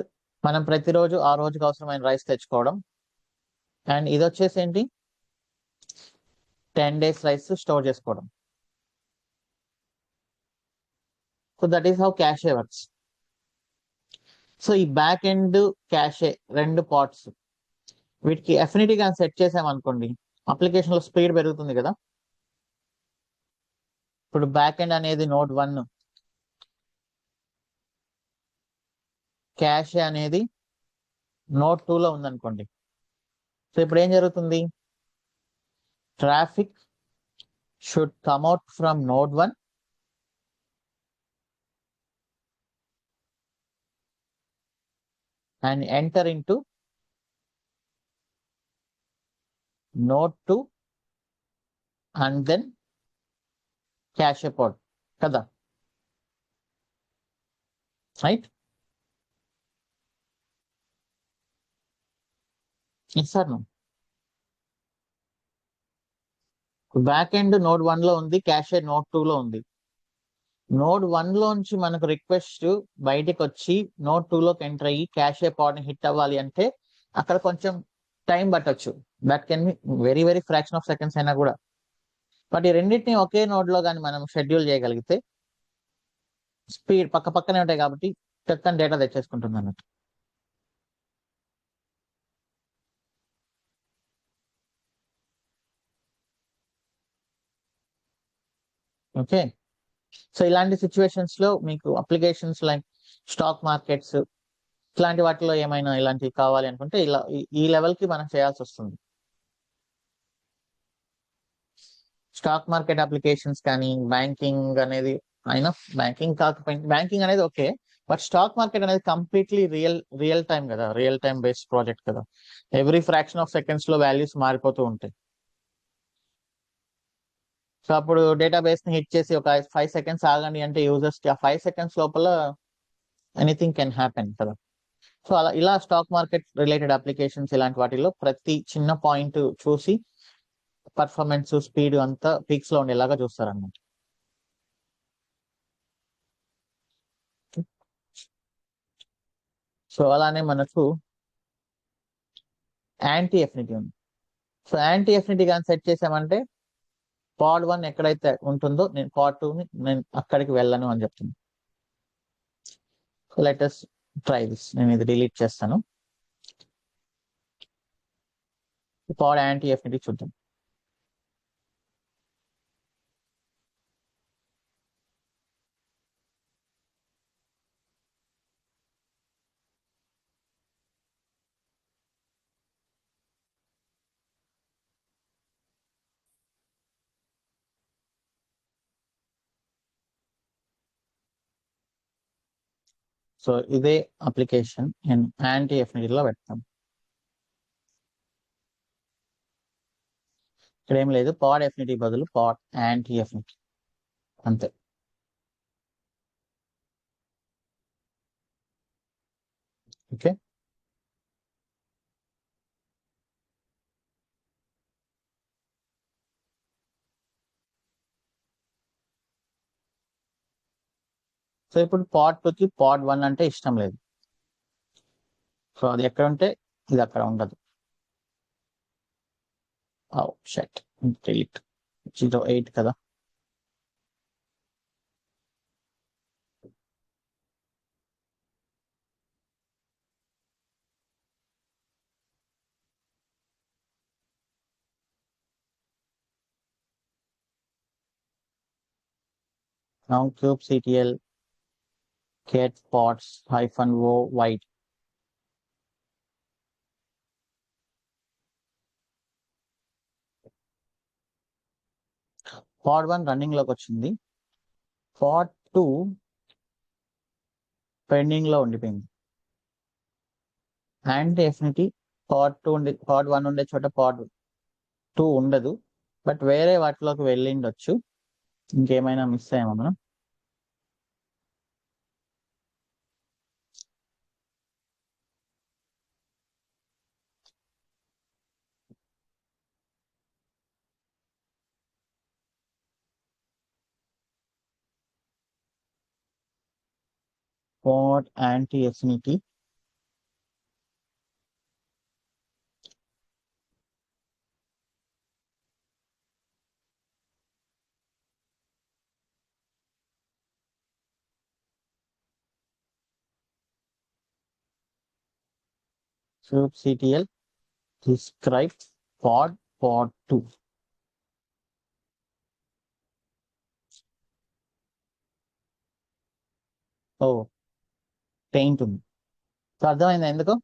మనం ప్రతిరోజు ఆ రోజుకి అవసరమైన రైస్ తెచ్చుకోవడం. అండ్ ఇది వచ్చేసి ఏంటి? 10 days రైస్ స్టోర్ చేసుకోవడం. So that is how cache works. So ఈ బ్యాక్ ఎండ్ క్యాషే రెండు పార్ట్స్, వీటికి అఫినిటీగా సెట్ చేసామనుకోండి, అప్లికేషన్ లో స్పీడ్ పెరుగుతుంది కదా. ఇప్పుడు బ్యాక్ ఎండ్ అనేది నోడ్ 1, క్యాషే అనేది నోడ్ 2 లో ఉందనుకోండి. సో ఇప్పుడు ఏం జరుగుతుంది? Traffic should come out from node 1 and enter into node 2 and then cache pod kada, right? Yes or no? Back end node 1 లో ఉంది, క్యాషే నోడ్ 2 లో ఉంది. నోడ్ 1 లోంచి మనకు రిక్వెస్ట్ బయటకు వచ్చి నోడ్ 2 లోకి ఎంటర్ అయ్యి క్యాషే పాడ్ ని హిట్ అవ్వాలి అంటే అక్కడ కొంచెం టైం పట్టొచ్చు. That can be very very fraction of seconds అయినా కూడా. బట్ ఈ రెండింటిని ఒకే నోడ్ లో కానీ మనం షెడ్యూల్ చేయగలిగితే స్పీడ్ పక్క పక్కనే ఉంటాయి కాబట్టి చక్కని డేటా తెచ్చేసుకుంటుంది అన్నట్టు. ఓకే, సో ఇలాంటి సిచ్యువేషన్స్ లో మీకు అప్లికేషన్స్ లైక్ స్టాక్ మార్కెట్స్ ఇట్లాంటి వాటిలో ఏమైనా ఇలాంటివి కావాలి అనుకుంటే ఇలా ఈ లెవెల్ కి మనం చేయాల్సి వస్తుంది. స్టాక్ మార్కెట్ అప్లికేషన్స్ కానీ, బ్యాంకింగ్ అనేది అయినా, బ్యాంకింగ్ కాకపోయినా, బ్యాంకింగ్ అనేది ఓకే, బట్ స్టాక్ మార్కెట్ అనేది కంప్లీట్లీ రియల్ టైం కదా, రియల్ టైం బేస్డ్ ప్రాజెక్ట్ కదా. ఎవ్రీ ఫ్రాక్షన్ ఆఫ్ సెకండ్స్ లో వాల్యూస్ మారిపోతూ ఉంటాయి. సో అప్పుడు డేటాబేస్ ని హిట్ చేసి ఒక 5 seconds ఆగండి అంటే యూజర్స్ కి ఆ 5 seconds లోపల ఎనీథింగ్ కెన్ హ్యాపెన్ కదా. సో అలా ఇలా స్టాక్ మార్కెట్ రిలేటెడ్ అప్లికేషన్స్ ఇలాంటి వాటిలో ప్రతి చిన్న పాయింట్ చూసి పర్ఫార్మెన్స్ స్పీడ్ అంతా పీక్స్ లో ఉండేలాగా చూస్తారన్నమాట. సో అలానే మనకు యాంటీ ఎఫినిటీ ఉంది. సో యాంటీ ఎఫినిటీ కానీ సెట్ చేసామంటే పాడ్ 1 ఎక్కడైతే ఉంటుందో నేను పాడ్ 2 ని నేను అక్కడికి వెళ్ళను అని చెప్తున్నాను. Let us try this. నేను ఇది డిలీట్ చేస్తాను. పాడ్ యాంటీ ఎఫినిటీ చూద్దాం. సో ఇదే అప్లికేషన్ నేను యాంటీ ఎఫినిటీలో పెడతాను. ఇక్కడ ఏం లేదు, పాడ్ ఎఫినిటీ బదులు పాడ్ యాంటీ ఎఫినిటీ అంతే. ఓకే, సో ఇప్పుడు పాడ్ 2కి పాడ్ 1 అంటే ఇష్టం లేదు. సో అది ఎక్కడ ఉంటే ఇది అక్కడ ఉండదు. Shut, delete. 08 కదా. Now kubectl get pods -o wide. పాడ్ 1 రన్నింగ్ లోకి వచ్చింది, పాడ్ 2 పెండింగ్ లో ఉండిపోయింది. యాంటీ ఎఫినిటీ పాడ్ 1 ఉండే చోట పాడ్ 2 ఉండదు, బట్ వేరే వాటిలోకి వెళ్ళిండొచ్చు. ఇంకేమైనా మిస్ అయ్యామా మనం? పాడ్ యాంటీ ఎఫినిటీ kubectl describe పాడ్ 2. ఓ, పెయింట్ ఉంది. సో అర్థమైందా ఎందుకు?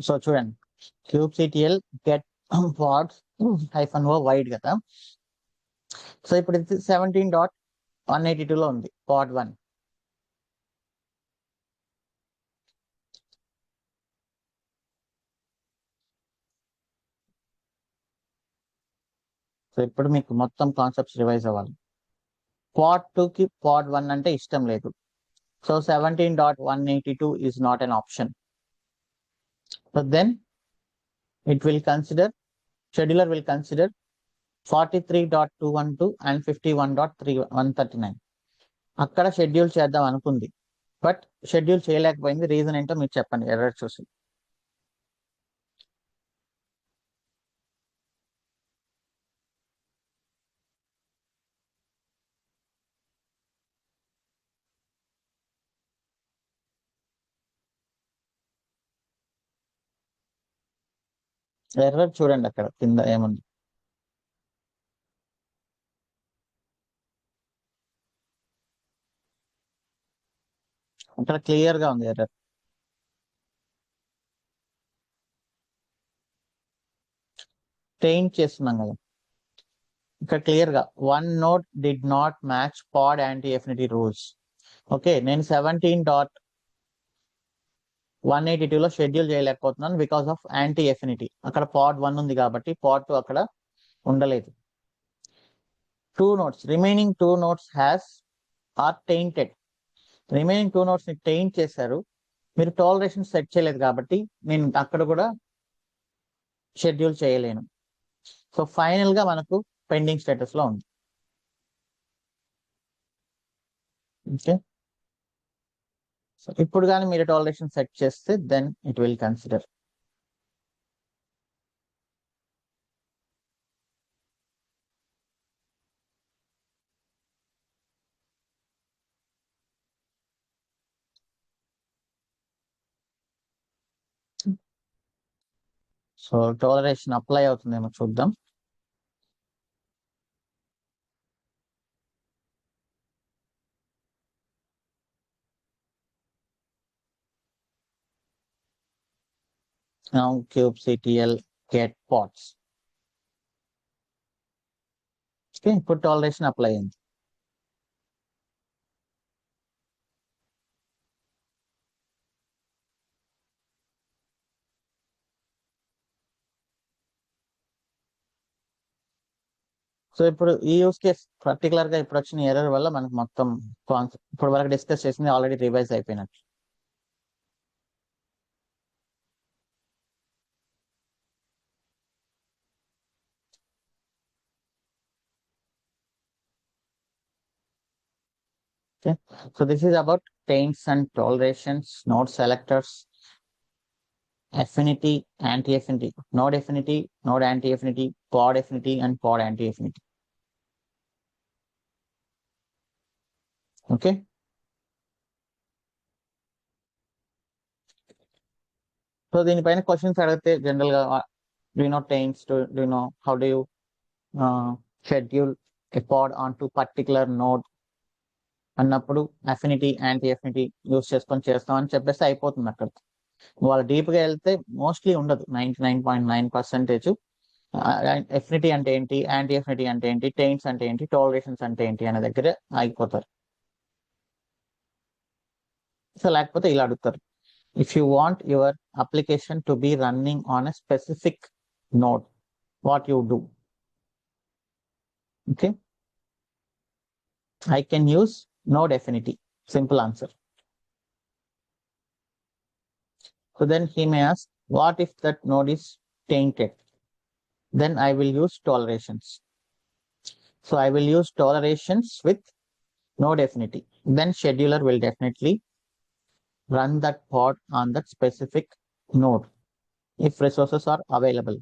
సో చూడండి, kubectl get pods -o wide కదా. సో ఇప్పుడు ఇది 17.182 లో ఉంది పాడ్ 1. సో ఇప్పుడు మీకు మొత్తం కాన్సెప్ట్స్ రివైజ్ అవ్వాలి. పాడ్ 2కి పాడ్ 1 అంటే ఇష్టం లేదు. So 17.182 is not an option. So then scheduler will consider 43.212 and 51.139. అక్కడ షెడ్యూల్ చేద్దాం అనుకుంది, బట్ షెడ్యూల్ చేయలేకపోయింది. రీజన్ ఏంటో మీరు చెప్పండి ఎర్రర్ చూసి. ఎర్రర్ చూడండి అక్కడ కింద ఏముంది. అక్కడ క్లియర్ గా ఉంది ఎర్రర్. చేంజ్ చేస్తున్నాం కదా, ఇక్కడ క్లియర్ గా 1 node did not match pod anti affinity rules. Okay, నేను 17.182 లో షెడ్యూల్ చేయలేకపోతున్నాను బికాస్ ఆఫ్ యాంటీ ఎఫినిటీ. అక్కడ పాడ్ 1 ఉంది కాబట్టి పాడ్ 2 అక్కడ ఉండలేదు. Remaining two nodes are tainted. Remaining 2 nodes ని టెయింట్ చేశారు. మీరు టాలరేషన్ సెట్ చేయలేదు కాబట్టి నేను అక్కడ కూడా షెడ్యూల్ చేయలేను. సో ఫైనల్ గా మనకు పెండింగ్ స్టేటస్ లో ఉంది. ఓకే, సో ఇప్పుడు కానీ మీరు టాలరేషన్ సెట్ చేస్తే then it will consider. So toleration apply అవుతుందేమో చూద్దాం. Now kubectl get pods. Okay, ఇప్పుడు టాలరేషన్ అప్లై అయింది. సో ఇప్పుడు ఈ యూస్ కేస్ పర్టికులర్ గా ఇప్పుడు వచ్చిన ఎర్రర్ వల్ల మనకు మొత్తం ఇప్పుడు వరకు డిస్కస్ చేసింది ఆల్రెడీ రివైజ్ అయిపోయినట్టు. Okay, so this is about taints and tolerations, node selectors, affinity, anti-affinity, node affinity, node anti-affinity, pod affinity, and pod anti-affinity. Okay. So దీనిపైన క్వశ్చన్స్ అడిగితే జనరల్ గా do you know taints, do you know how do you schedule a pod onto particular node అన్నప్పుడు affinity anti affinity use చేసుకొని చేస్తాం అని చెప్పేస్తే అయిపోతుంది అక్కడ. వాళ్ళు డీప్ గా వెళ్తే మోస్ట్లీ ఉండదు, 99.9%. ఎఫినిటీ అంటే ఏంటి, యాంటీ ఎఫినిటీ అంటే ఏంటి, టెయిన్స్ అంటే ఏంటి, టాలరేషన్స్ అంటే ఏంటి అనే దగ్గర ఆగిపోతారు. సో లేకపోతే ఇలా అడుగుతారు, if you want your application to be running on a specific node what you do. Okay, I can use node affinity. Simple answer. So then he may ask, what if that node is tainted? Then I will use tolerations. So I will use tolerations with node affinity. Then scheduler will definitely run that pod on that specific node if resources are available.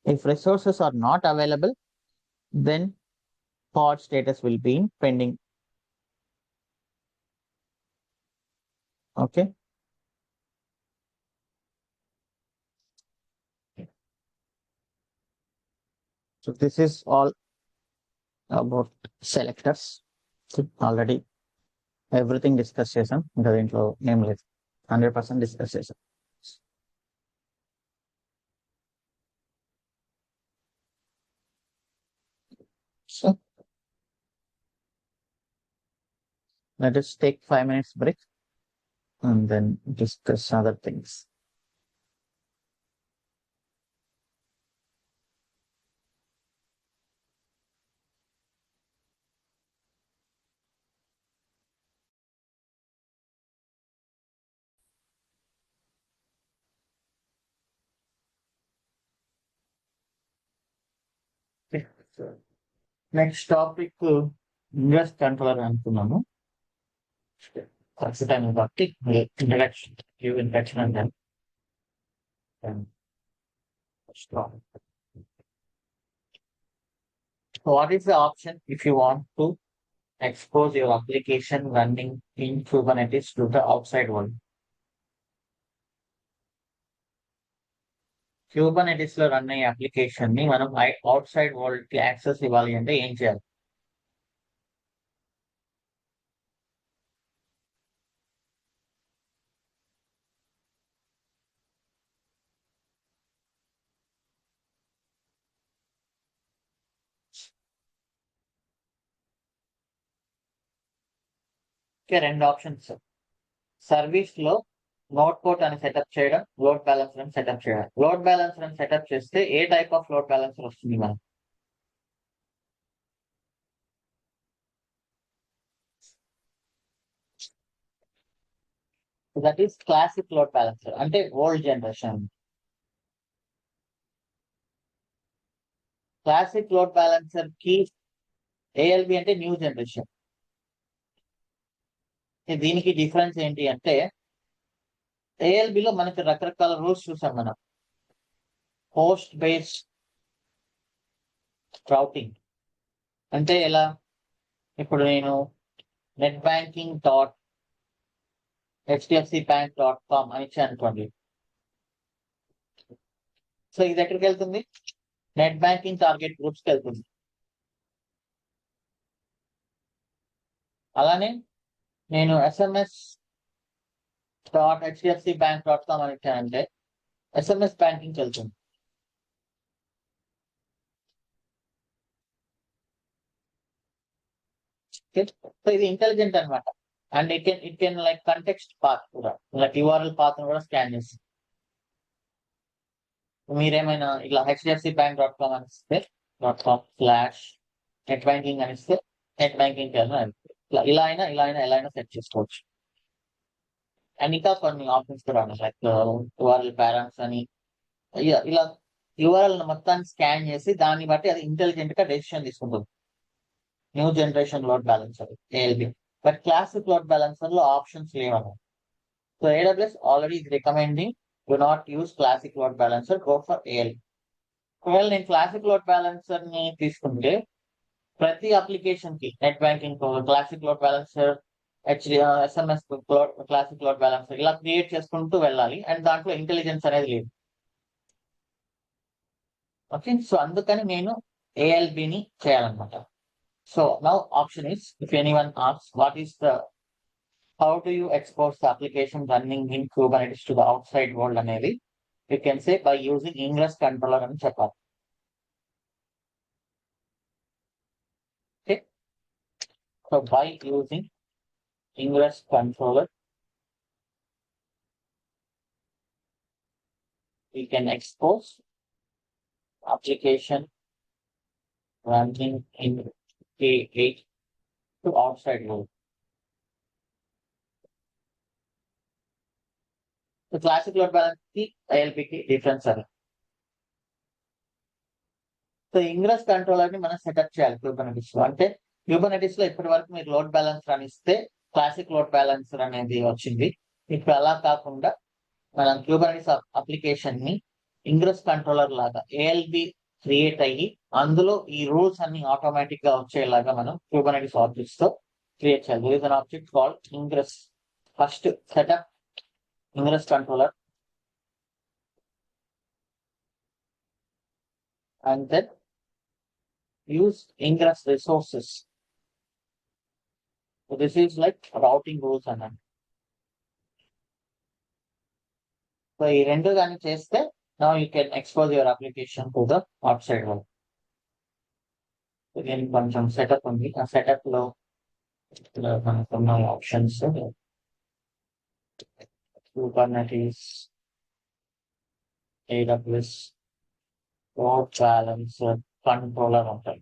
If resources are not available, then pod status will be in pending. Okay. So this is all about selectors. Already everything discuss చేసాం, ఇంకా దీంట్లో ఏం లేదు, 100% discuss చేసాం. So let us take 5 minutes break and then discuss other things. Next topic ingress controller అనుకున్నాము. ఖచ్చితంగా బట్టి introduction introduction అంటే what is the option if you want to expose your application running in Kubernetes to the outside world? Kubernetes లో run అయ్యే application ని మనం outside world కి access ఇవ్వాలి అంటే ఏం చేయాలి? రెండు ఆప్షన్స్. సర్వీస్ లో నోట్ పోర్ట్ అని సెటప్ చేయడం, లోడ్ బ్యాలెన్సర్ అని సెటప్ చేయడం. లోడ్ బ్యాలెన్సర్ అని సెటప్ చేస్తే ఏ టైప్ ఆఫ్ లోడ్ బ్యాలెన్సర్ వస్తుంది మనం? That is classic load balancer, అంటే old generation. Classic load balancer కి ఏఎల్బి అంటే న్యూ జనరేషన్. దీనికి డిఫరెన్స్ ఏంటి అంటే ఏఎల్బిలో మనకి రకరకాల రూల్స్ చూసాం మనం. పోస్ట్ బేస్డ్ రౌటింగ్ అంటే ఎలా? ఇప్పుడు నేను నెట్ బ్యాంకింగ్ డాట్ HDFCbank.com అని ఇచ్చాను అనుకోండి. సో ఇది ఎక్కడికి వెళ్తుంది? నెట్ బ్యాంకింగ్ టార్గెట్ గ్రూప్స్కి వెళ్తుంది. అలానే నేను SMS.HDFCbank.com అని ఇచ్చానంటే SMS బ్యాంకింగ్కి వెళ్తుంది. సో ఇది ఇంటెలిజెంట్ అనమాట. And it can like context path కూడా, లైక్ URL పాత్ కూడా స్కాన్ చేస్తుంది. మీరేమైనా ఇట్లా HDFCbank.com అని ఇస్తే .com/net banking అని ఇస్తే నెట్ బ్యాంకింగ్ ఇలా అయినా ఎలా అయినా సెట్ చేసుకోవచ్చు. అండ్ ఇంకా కొన్ని ఆప్షన్స్ కూడా ఉన్నాయి, లైక్ URL పారామ్స్ అని. ఇలా URL మొత్తాన్ని స్కాన్ చేసి దాన్ని బట్టి అది ఇంటెలిజెంట్ గా డెసిషన్ తీసుకుంటుంది. New generation load balancer ALB. But classic load balancer లో ఆప్షన్స్ లేవన్నమాట. సో AWS ఆల్రెడీ ఇది recommending do not use classic load balancer, go for ALB. ఒకవేళ నేను క్లాసిక్ లోడ్ బ్యాలెన్సర్ ని తీసుకుంటే ప్రతి అప్లికేషన్ కి net banking classic load balancer, SMS classic load balancer ఇలా క్రియేట్ చేసుకుంటూ వెళ్ళాలి. అండ్ దాంట్లో ఇంటెలిజెన్స్ అనేది లేదు. ఓకే, సో అందుకని నేను ALB ని చేయాలన్నమాట. So now option is, if anyone asks what is the how do you expose the application running in Kubernetes to the outside world అనేది, you can say by using ingress controller అని చెప్పాలి. Okay, so by using ingress controller we can expose application running in K8 to outside world. So classic load balance కి ALB కి difference అది. So ingress controller ని మనం setup చేయాలి Kubernetes లో. అంటే Kubernetes లో ఇప్పటి వరకు మీరు లోడ్ బ్యాలెన్సర్ అని ఇస్తే క్లాసిక్ లోడ్ బ్యాలెన్సర్ అనేది వచ్చింది. ఇప్పుడు అలా కాకుండా మనం Kubernetes అప్లికేషన్ ని ఇంగ్రెస్ కంట్రోలర్ లాగా ALB క్రియేట్ అయ్యి అందులో ఈ రూల్స్ అన్ని ఆటోమేటిక్ గా వచ్చేలాగా మనం Kubernetes ఆబ్జెక్ట్స్ తో క్రియేట్ చేయాలి. There is an object called ingress. First setup ingress controller and then use ingress resources. So this is like routing rules అన్నమాట. సో ఈ రెండు కానీ చేస్తే now you can expose your application to the outside world. దీనికి కొంచెం setup ఉంది. ఆ setup లో మనకున్న options Kubernetes, AWS load balancer controller అంటారు.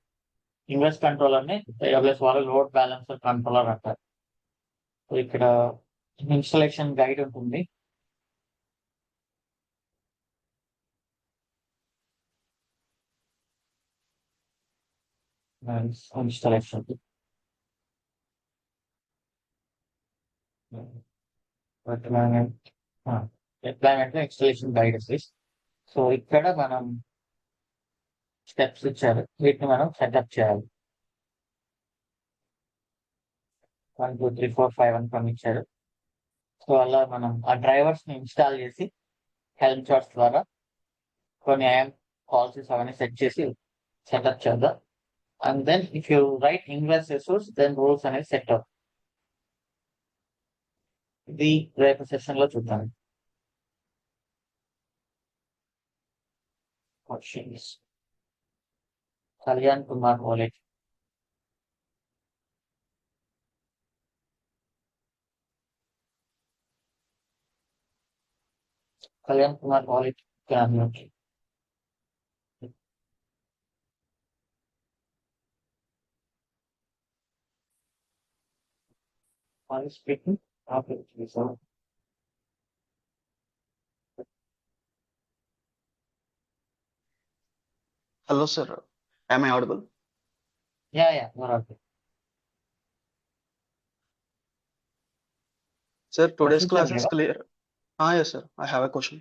ఇంగ్రెస్ కంట్రోలర్ ని AWS వాళ్ళు లోడ్ బ్యాలెన్సర్ కంట్రోలర్ అంటారు. ఇక్కడ ఇన్స్టాలేషన్ గైడ్ ఉంటుంది. Installation deployment installation guide. So ఇక్కడ మనం స్టెప్స్ ఇచ్చారు, వీటిని మనం సెటప్ చేయాలి. 1 2 3 4 5 అని పంపించారు. సో అలా మనం ఆ డ్రైవర్స్ ని ఇన్స్టాల్ చేసి హెల్ప్ చార్ట్స్ ద్వారా కొన్ని ఐఎమ్ పాలసీస్ అవన్నీ సెట్ చేసి సెటప్ చేద్దాం. And then if you write ingress resource then rules అనేది సెట్ అవుతుంది. ఇది రేపు సెషన్ లో చూద్దాం. క్వశ్చన్స్ కళ్యాణ్ కుమార్ వాలెట్. కళ్యాణ్ కుమార్ వాలెట్ speaking. Hello, sir. Am I audible? Yeah, you're okay. Sir, today's Questions class ఏమైనా is లేవా? clear. Yes, sir. I have a question.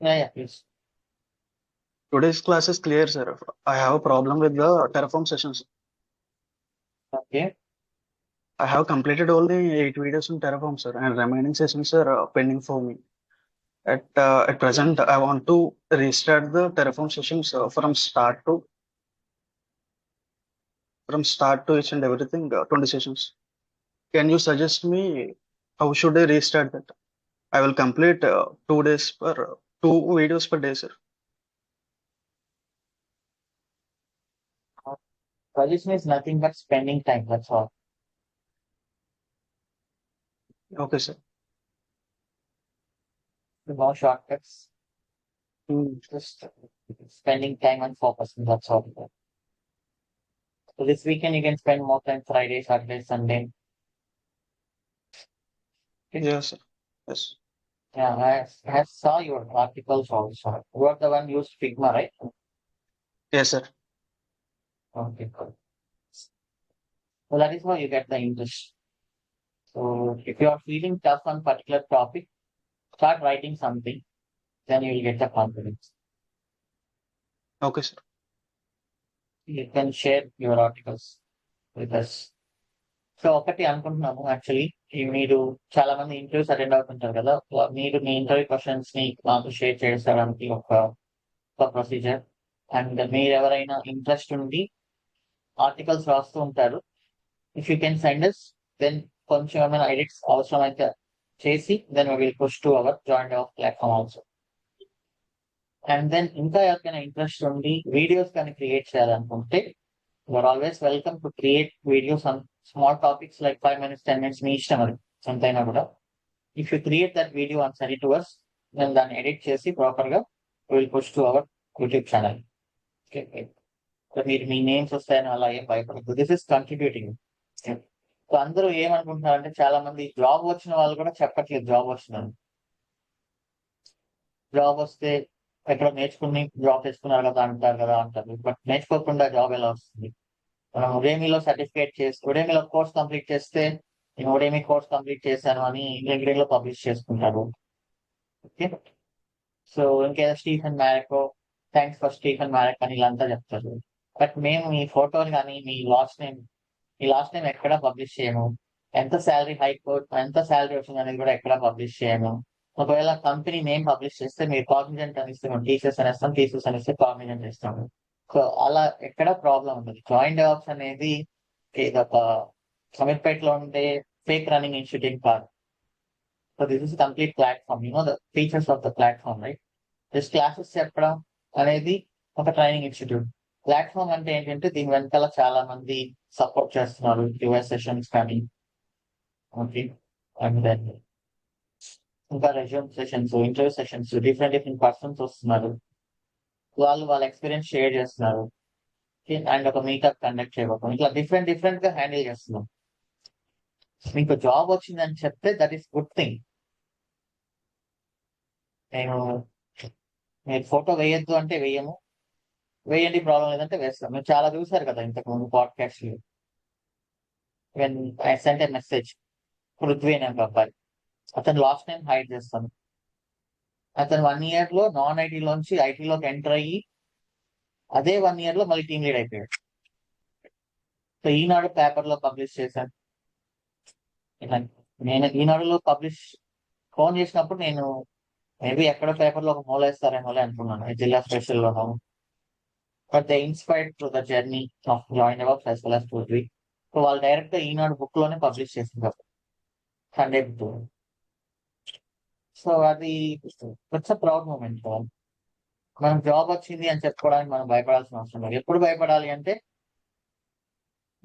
Please. Today's class is clear, sir. I have a problem with the Terraform sessions. Okay. I have completed all the 8 videos in Terraform, sir, and remaining sessions are pending for me. At present, I want to restart the Terraform sessions from start to each and everything, 20 sessions. Can you suggest me how should I restart that? I will complete 2 days per 2 videos per day, sir. Suggestion is nothing but spending time, that's all. Okay, sir. No shortcuts, Hmm. just spending time and focusing, that's all. So this weekend you can spend more time Friday, Saturday, Sunday. Okay. Yes, sir. Yes. Yeah, I saw your articles also. You are the one used Figma, right? Yes, sir. Okay, cool. So that is how you get the interest. So if you are feeling tough on particular topic, start writing something, then you will get the confidence. Okay, sir. You can share your articles with us. So ఒకటి అనుకుంటున్నాము actually మీరు చాలా మంది interviews attend అవుతుంటారు కదా, మీరు మీ interview questions ని మాకు షేర్ చేసడానికి ఒక ప్రొసీజర్. అండ్ మీరు ఎవరైనా ఇంట్రెస్ట్ ఉండి ఆర్టికల్స్ రాస్తూ ఉంటారు, if you can send us, then కొంచెం ఏమైనా ఎడిట్స్ అవసరమైతే చేసి then will push to our joint of platform also. And then ఇంకా ఎవరికైనా ఇంట్రెస్ట్ ఉండి వీడియోస్ కానీ క్రియేట్ చేయాలనుకుంటే you're always welcome to create videos on small topics like 5 minutes 10 minutes మీ ఇష్టం, అది ఎంతైనా కూడా. If you create that video and send it to us, నేను దాన్ని ఎడిట్ చేసి ప్రాపర్ గా will push to our YouTube channel. మీరు మీ నేమ్స్ వస్తాయని అలా ఏం భయపడదు, దిస్ ఇస్ కంట్రిబ్యూటింగ్. సో అందరూ ఏమనుకుంటున్నారంటే చాలా మంది జాబ్ వచ్చిన వాళ్ళు కూడా చెప్పట్లేదు జాబ్ వచ్చిందని. జాబ్ వస్తే ఎక్కడ నేర్చుకుని జాబ్ తెచ్చుకున్నారు కదా అంటారు, బట్ నేర్చుకోకుండా జాబ్ ఎలా వస్తుంది? మనం ఉడేమిలో సర్టిఫికేట్ చేసి ఉడేమిలో కోర్స్ కంప్లీట్ చేస్తే నేను ఉడేమి కోర్స్ కంప్లీట్ చేశాను అని లింక్డ్ఇన్ లో పబ్లిష్ చేసుకుంటారు. ఓకే. సో ఇంకేదో స్టీఫెన్ మ్యారకో థ్యాంక్స్ ఫర్ స్టీఫెన్ మ్యారక్ అని ఇలా అంతా చెప్తారు, బట్ మేము మీ ఫోటోని కానీ మీ లాస్ట్ నేమ్ ఎక్కడ పబ్లిష్ చేయము, ఎంత శాలరీ వచ్చింది అనేది కూడా ఎక్కడ పబ్లిష్ చేయము. ఒకవేళ కంపెనీ నేమ్ పబ్లిష్ చేస్తే మీరు కాగ్నిజెంట్ అని ఇస్తే మేము టీసీఎస్ అనేస్తాం, టీసీఎస్ అని ఇస్తే కాగ్నిజెంట్ ఇస్తాము. సో అలా ఎక్కడ ప్రాబ్లం ఉండదు. జాయిన్ డెవాప్స్ అనేది ఇదొక సమీర్పేటలో ఉండే ఫేక్ రన్నింగ్ ఇన్స్టిట్యూట్ కాదు. So this is complete platform, the features of the platform, right? Just classes చెప్పడం అనేది ఒక ట్రైనింగ్ ఇన్స్టిట్యూట్. ప్లాట్ఫామ్ అంటే ఏంటంటే దీని వెనకాల చాలా మంది సపోర్ట్ చేస్తున్నారు, యుఎస్ సెషన్స్ కానీ, ఓకే, అండ్ దెన్ ఇంకా resume sessions, interview sessions, different persons వస్తున్నారు, వాళ్ళు వాళ్ళ ఎక్స్పీరియన్స్ షేర్ చేస్తున్నారు, అండ్ ఒక మీటప్ కండక్ట్ చేయబోతాం. ఇట్లా డిఫరెంట్ గా హ్యాండిల్ చేస్తున్నాం. మీకు జాబ్ వచ్చిందని చెప్తే దట్ ఈస్ గుడ్ థింగ్. నేను మీరు ఫోటో వేయొద్దు అంటే వేయము, వేయండి ప్రాబ్లం లేదంటే వేస్తాం. మీరు చాలా చూసారు కదా ఇంతకు ముందు పాడ్కాస్ట్ లో. When I sent a message, Prithvi అనే ఒక అబ్బాయి, అతను లాస్ట్ టైం హైడ్ చేస్తాను. అతను 1 year లో నాన్ ఐటీలోంచి ఐటీలోకి ఎంటర్ అయ్యి అదే 1 year లో మళ్ళీ టీమ్ లీడ్ అయిపోయాడు. సో ఈనాడు పేపర్ లో పబ్లిష్ చేశాను. నేను ఈనాడులో ఫోన్ చేసినప్పుడు నేను మేబీ ఎక్కడో పేపర్ లో ఒక మూల వేస్తారేమోలే అనుకున్నాను, జిల్లా స్పెషల్ లోనో. But they inspired to the journey of join DevOps as well as Prithvi. So వాళ్ళు డైరెక్ట్ గా ఈనాడు బుక్ లోనే పబ్లిష్ చేసింది, సండే బుక్. సో అది ఇట్స్ అ ప్రౌడ్ మూమెంట్. మనం జాబ్ వచ్చింది అని చెప్పుకోవడానికి మనం భయపడాల్సిన అవసరం లేదు. ఎప్పుడు భయపడాలి అంటే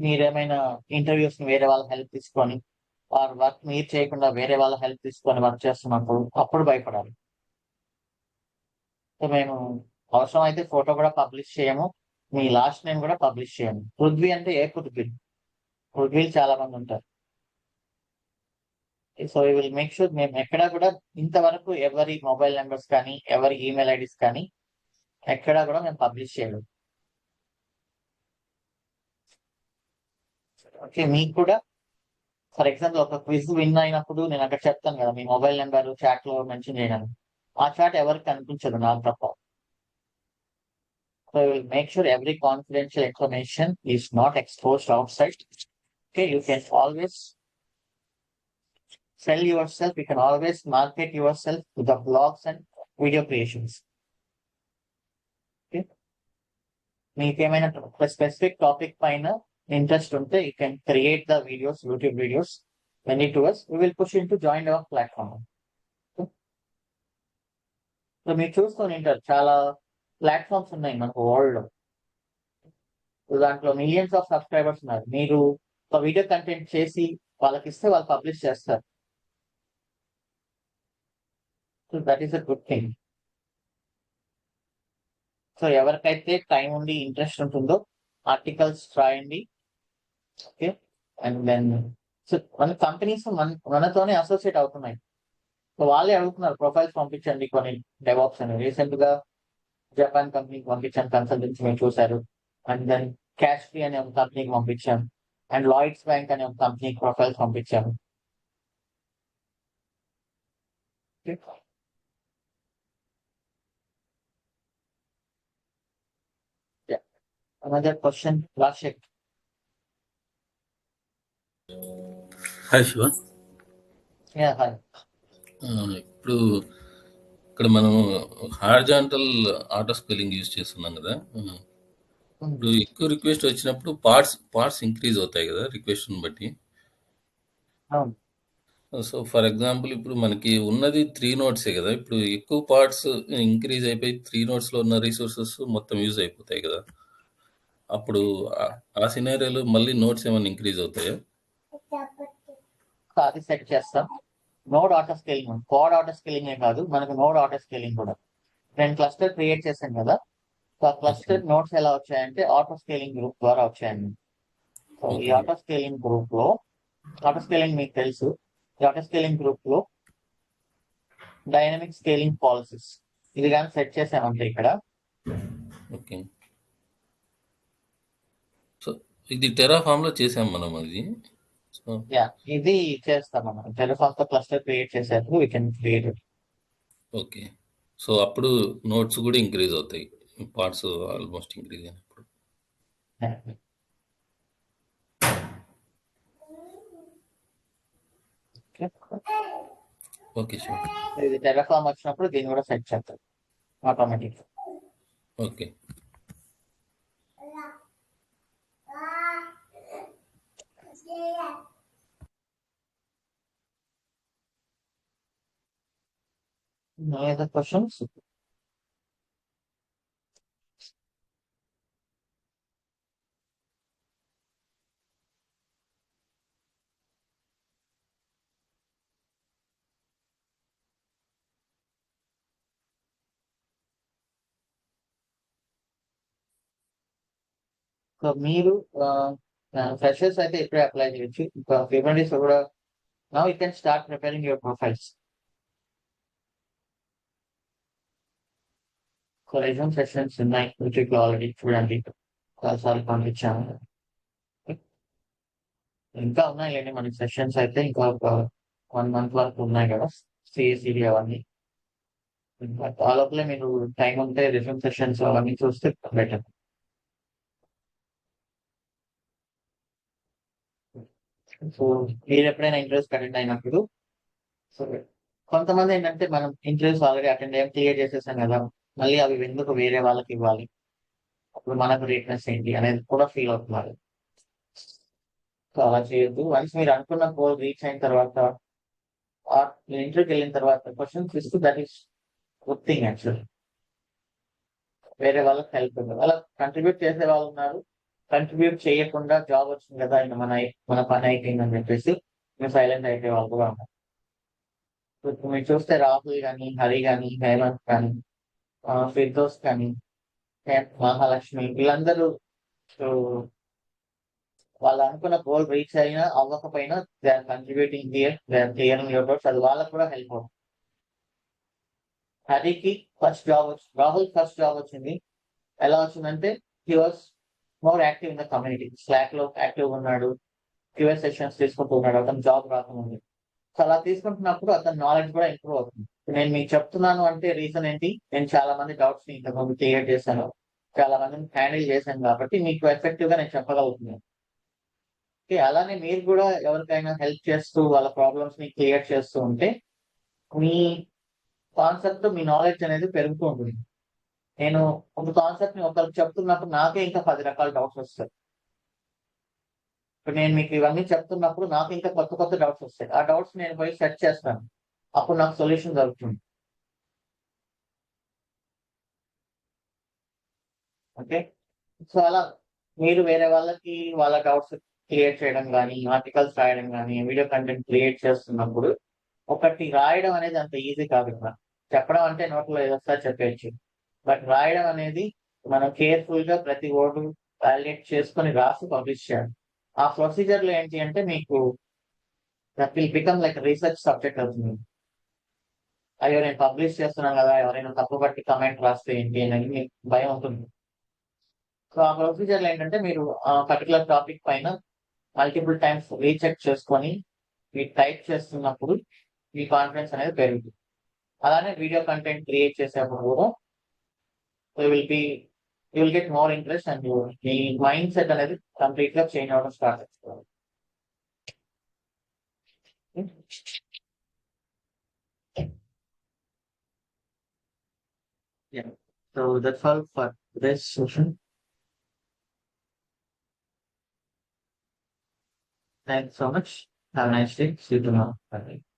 మీరేమైనా ఇంటర్వ్యూస్ ని వేరే వాళ్ళ హెల్ప్ తీసుకొని వర్క్ మీరు చేయకుండా వేరే వాళ్ళ హెల్ప్ తీసుకొని వర్క్ చేస్తున్నప్పుడు అప్పుడు భయపడాలి. సో మేము అవసరం అయితే ఫోటో కూడా పబ్లిష్ చేయము, మీ లాస్ట్ నేమ్ కూడా పబ్లిష్ చేయము. పృథ్వీ అంటే ఏ పృథ్వీలు చాలా మంది ఉంటారు. So we will make sure మేము ఎక్కడా కూడా ఇంతవరకు ఎవరి మొబైల్ నెంబర్స్ కానీ ఎవరి ఈమెయిల్ ఐడీస్ కానీ ఎక్కడా కూడా మేము పబ్లిష్ చేయలేదు. ఓకే, మీకు కూడా ఫర్ ఎగ్జాంపుల్ ఒక క్విజ్ విన్ అయినప్పుడు నేను అక్కడ చెప్తాను కదా మీ మొబైల్ నెంబర్ చాట్ లో మెన్షన్ చేయడం, ఆ చాట్ ఎవరికి కనిపించదు నాకు తప్ప. So will make sure every confidential information is not exposed out side. Okay, you can always sell yourself, you can always market yourself with the blogs and video creations. Okay, మీకేమైనా specific topic పైన interest ఉంటే you can create the videos, YouTube videos, send it to us, we will push into join our platform. So మీరు చూస్తూనే ఉంటారు చాలా platforms ఉన్నాయి మనకు world లో. దాంట్లో మిలియన్స్ ఆఫ్ సబ్స్క్రైబర్స్ ఉన్నారు. మీరు ఒక వీడియో కంటెంట్ చేసి వాళ్ళకి ఇస్తే వాళ్ళు పబ్లిష్ చేస్తారు. So that is a good thing. So ఎవరికైతే టైం ఉండి ఇంట్రెస్ట్ ఉంటుందో ఆర్టికల్స్ రాయండి. ఓకే, అండ్ దెన్ సో మన కంపెనీస్ మనతోనే అసోసియేట్ అవుతున్నాయి. సో వాళ్ళే అడుగుతున్నారు ప్రొఫైల్స్ పంపించండి కొన్ని డెవాప్స్ అని. రీసెంట్ గా జపాన్ కంపెనీకి పంపించాను కన్సల్టెన్సీ, మీరు చూశారు. అండ్ దెన్ క్యాష్ఫీ అనే ఒక కంపెనీకి పంపించాం, అండ్ లాయిడ్స్ బ్యాంక్ అనే ఒక కంపెనీకి ప్రొఫైల్స్ పంపించాము. Another question, Rashik. Hi Shiva. Yeah, hi. ఇప్పుడు ఇక్కడ మనం హార్జాంటల్ ఆటో స్పెల్లింగ్ యూజ్ చేస్తున్నాం కదా. ఇప్పుడు ఎక్కువ రిక్వెస్ట్ వచ్చినప్పుడు పార్ట్స్ ఇంక్రీజ్ అవుతాయి కదా రిక్వెస్ట్ని బట్టి. అవును. సో ఫర్ ఎగ్జాంపుల్ ఇప్పుడు మనకి ఉన్నది 3 నోట్సే కదా. ఇప్పుడు ఎక్కువ పార్ట్స్ ఇంక్రీజ్ అయిపోయి 3 నోట్స్లో ఉన్న రిసోర్సెస్ మొత్తం యూజ్ అయిపోతాయి కదా. అప్పుడు ఆ సినారియోలో మళ్ళీ నోట్స్ ఏమైనా ఇంక్రీజ్ అవుతాయా? అది సెట్ చేస్తాం. Node auto scaling, code auto scaling కాదు, మనకు నోడ్ ఆటో స్కేలింగ్ కూడా. నేను క్లస్టర్ క్రియేట్ చేశాను కదా, సో ఆ క్లస్టర్ నోట్స్ ఎలా వచ్చాయంటే ఆటో స్కేలింగ్ గ్రూప్ ద్వారా వచ్చాయండి. సో ఈ ఆటో స్కేలింగ్ గ్రూప్ లో, ఆటో స్కేలింగ్ మీకు తెలుసు, ఈ ఆటో స్కేలింగ్ గ్రూప్ లో డైనమిక్ స్కేలింగ్ పాలసీస్ ఇది కానీ సెట్ చేసామంటే ఇక్కడ. ఓకే, సో ఇది టెరాఫామ్ లో చేసాం మనం అది. యా, ఇది చేస్తాం మనం. టెరాఫామ్ తో క్లస్టర్ క్రియేట్ చేసేందుకు we can create it. Okay, so అప్పుడు నోట్స్ కూడా ఇంక్రీజ్ అవుతాయి, పార్ట్స్ ఆల్మోస్ట్ ఇంక్రీజ్ అయినప్పుడు. Okay sure. ఇది టెరాఫామ్ వచ్చినప్పుడు దీన్ని కూడా సెట్ చేస్తాం automatic. Okay, Any other questions? So మీరు ఫ్రెషర్స్ అయితే ఇప్పుడే అప్లై చేయొచ్చు. ఇంకా ఫిబ్రవరిస్ కూడా now you can start preparing your profiles. So resume sessions ఉన్నాయి యూట్యూబ్లో ఆల్రెడీ, చూడండి, చాలాసార్లు పంపించాము. ఇంకా ఉన్నాయిలేండి మనకి సెషన్స్ అయితే, ఇంకా ఒక 1 month వరకు ఉన్నాయి కదా సిఎస్ఈడి అవన్నీ. ఆ లోపలే మీరు టైం ఉంటే రెజ్యూమ్ సెషన్స్ అవన్నీ చూస్తే బెటర్. సో మీరు ఎప్పుడైనా ఇంటర్వ్యూస్ అటెండ్ అయినప్పుడు, సో కొంతమంది ఏంటంటే మనం ఇంటర్వ్యూస్ ఆల్రెడీ అటెండ్ అయ్యాం, క్లియర్ చేసేసాం కదా, మళ్ళీ అవి ఎందుకు వేరే వాళ్ళకి ఇవ్వాలి, అప్పుడు మనకు రేట్నెస్ ఏంటి అనేది కూడా ఫీల్ అవుతున్నారు. సో అలా చేయొద్దు. వన్స్ మీరు అనుకున్న గోల్ రీచ్ అయిన తర్వాత, ఇంటర్వ్యూకి వెళ్ళిన తర్వాత క్వశ్చన్స్ ఇస్తూ, that is good thing actually. వేరే వాళ్ళకి హెల్ప్ ఉంది. అలా కంట్రిబ్యూట్ చేసే వాళ్ళు ఉన్నారు, కంట్రిబ్యూట్ చేయకుండా జాబ్ వచ్చింది కదా ఇంకా మన పని అయిపోయిందని చెప్పేసి మీరు సైలెంట్ అయిపోయే వాళ్ళు కూడా ఉన్నారు. ఇప్పుడు మీరు చూస్తే రాహుల్ కానీ, హరి కానీ, హేమంత్ కానీ, ఫిర్దోస్ కానీ, మహాలక్ష్మి, వీళ్ళందరూ వాళ్ళు అనుకున్న గోల్ రీచ్ అయినా అవ్వకపోయినా they are contributing here, they are clearing your doubts. అది వాళ్ళకు కూడా హెల్ప్ అవుతుంది. హరికి ఫస్ట్ జాబ్ వచ్చింది, రాహుల్ ఫస్ట్ జాబ్ వచ్చింది. ఎలా వచ్చిందంటే he was more active in the community. Slack లో యాక్టివ్ ఉన్నాడు, క్యూఏ సెషన్స్ తీసుకుంటున్నాడు అతను జాబ్ రాకముందు. సో అలా తీసుకుంటున్నప్పుడు అతని నాలెడ్జ్ కూడా ఇంప్రూవ్ అవుతుంది. నేను మీకు చెప్తున్నాను అంటే రీజన్ ఏంటి, నేను చాలా మంది డౌట్స్ ని ఇంతకుముందు క్లియర్ చేశాను, చాలా మందిని హ్యాండిల్ చేశాను కాబట్టి మీకు ఎఫెక్టివ్ గా నేను చెప్పగలుగుతున్నాను. ఓకే, అలానే మీరు కూడా ఎవరికైనా హెల్ప్ చేస్తూ వాళ్ళ ప్రాబ్లమ్స్ ని క్లియర్ చేస్తూ ఉంటే మీ కాన్సెప్ట్, మీ నాలెడ్జ్ అనేది పెరుగుతూ ఉంటుంది. నేను ఒక కాన్సెప్ట్ ని ఒకరికి చెప్తున్నప్పుడు నాకే ఇంకా 10 రకాల డౌట్స్ వస్తాయి. ఇప్పుడు నేను మీకు ఇవన్నీ చెప్తున్నప్పుడు నాకు ఇంకా కొత్త కొత్త డౌట్స్ వస్తాయి. ఆ డౌట్స్ నేను పోయి సెర్చ్ చేస్తాను, అప్పుడు నాకు సొల్యూషన్ దొరుకుతుంది. ఓకే, సో అలా మీరు వేరే వాళ్ళకి వాళ్ళ డౌట్స్ క్లియర్ చేయడం కానీ, ఆర్టికల్స్ రాయడం కానీ, వీడియో కంటెంట్ క్రియేట్ చేస్తున్నప్పుడు ఒకటి రాయడం అనేది అంత ఈజీ కాదు కదా. చెప్పడం అంటే నోట్లో ఏదొస్తా చెప్పేయచ్చు, బట్ రాయడం అనేది మనం కేర్ఫుల్ గా ప్రతి వర్డ్ వాలిడేట్ చేసుకొని రాసి పబ్లిష్ చేయాలి. ఆ ప్రొసీజర్ లో ఏంటి అంటే మీకు that will become like research subject అవుతుంది. అయ్యో నేను పబ్లిష్ చేస్తున్నాను కదా, ఎవరైనా తప్పు బట్టి కమెంట్ రాస్తే ఏంటి అనేది మీకు భయం ఉంటుంది. సో ఆ ప్రొసీజర్లు ఏంటంటే మీరు ఆ పర్టికులర్ టాపిక్ పైన మల్టిపుల్ టైమ్స్ రీచెక్ చేసుకొని మీరు టైప్ చేస్తున్నప్పుడు మీ కాన్ఫిడెన్స్ అనేది పెరుగుతుంది. అలానే వీడియో కంటెంట్ క్రియేట్ చేసేప్పుడు కూడా you will get more interest and me mind set అనేది కంప్లీట్ గా చేంజ్ అవ్వడం స్టార్ట్ అవుతుంది. Yeah. So that's all for this session. Thanks so much. Have a nice day. See you tomorrow. Bye.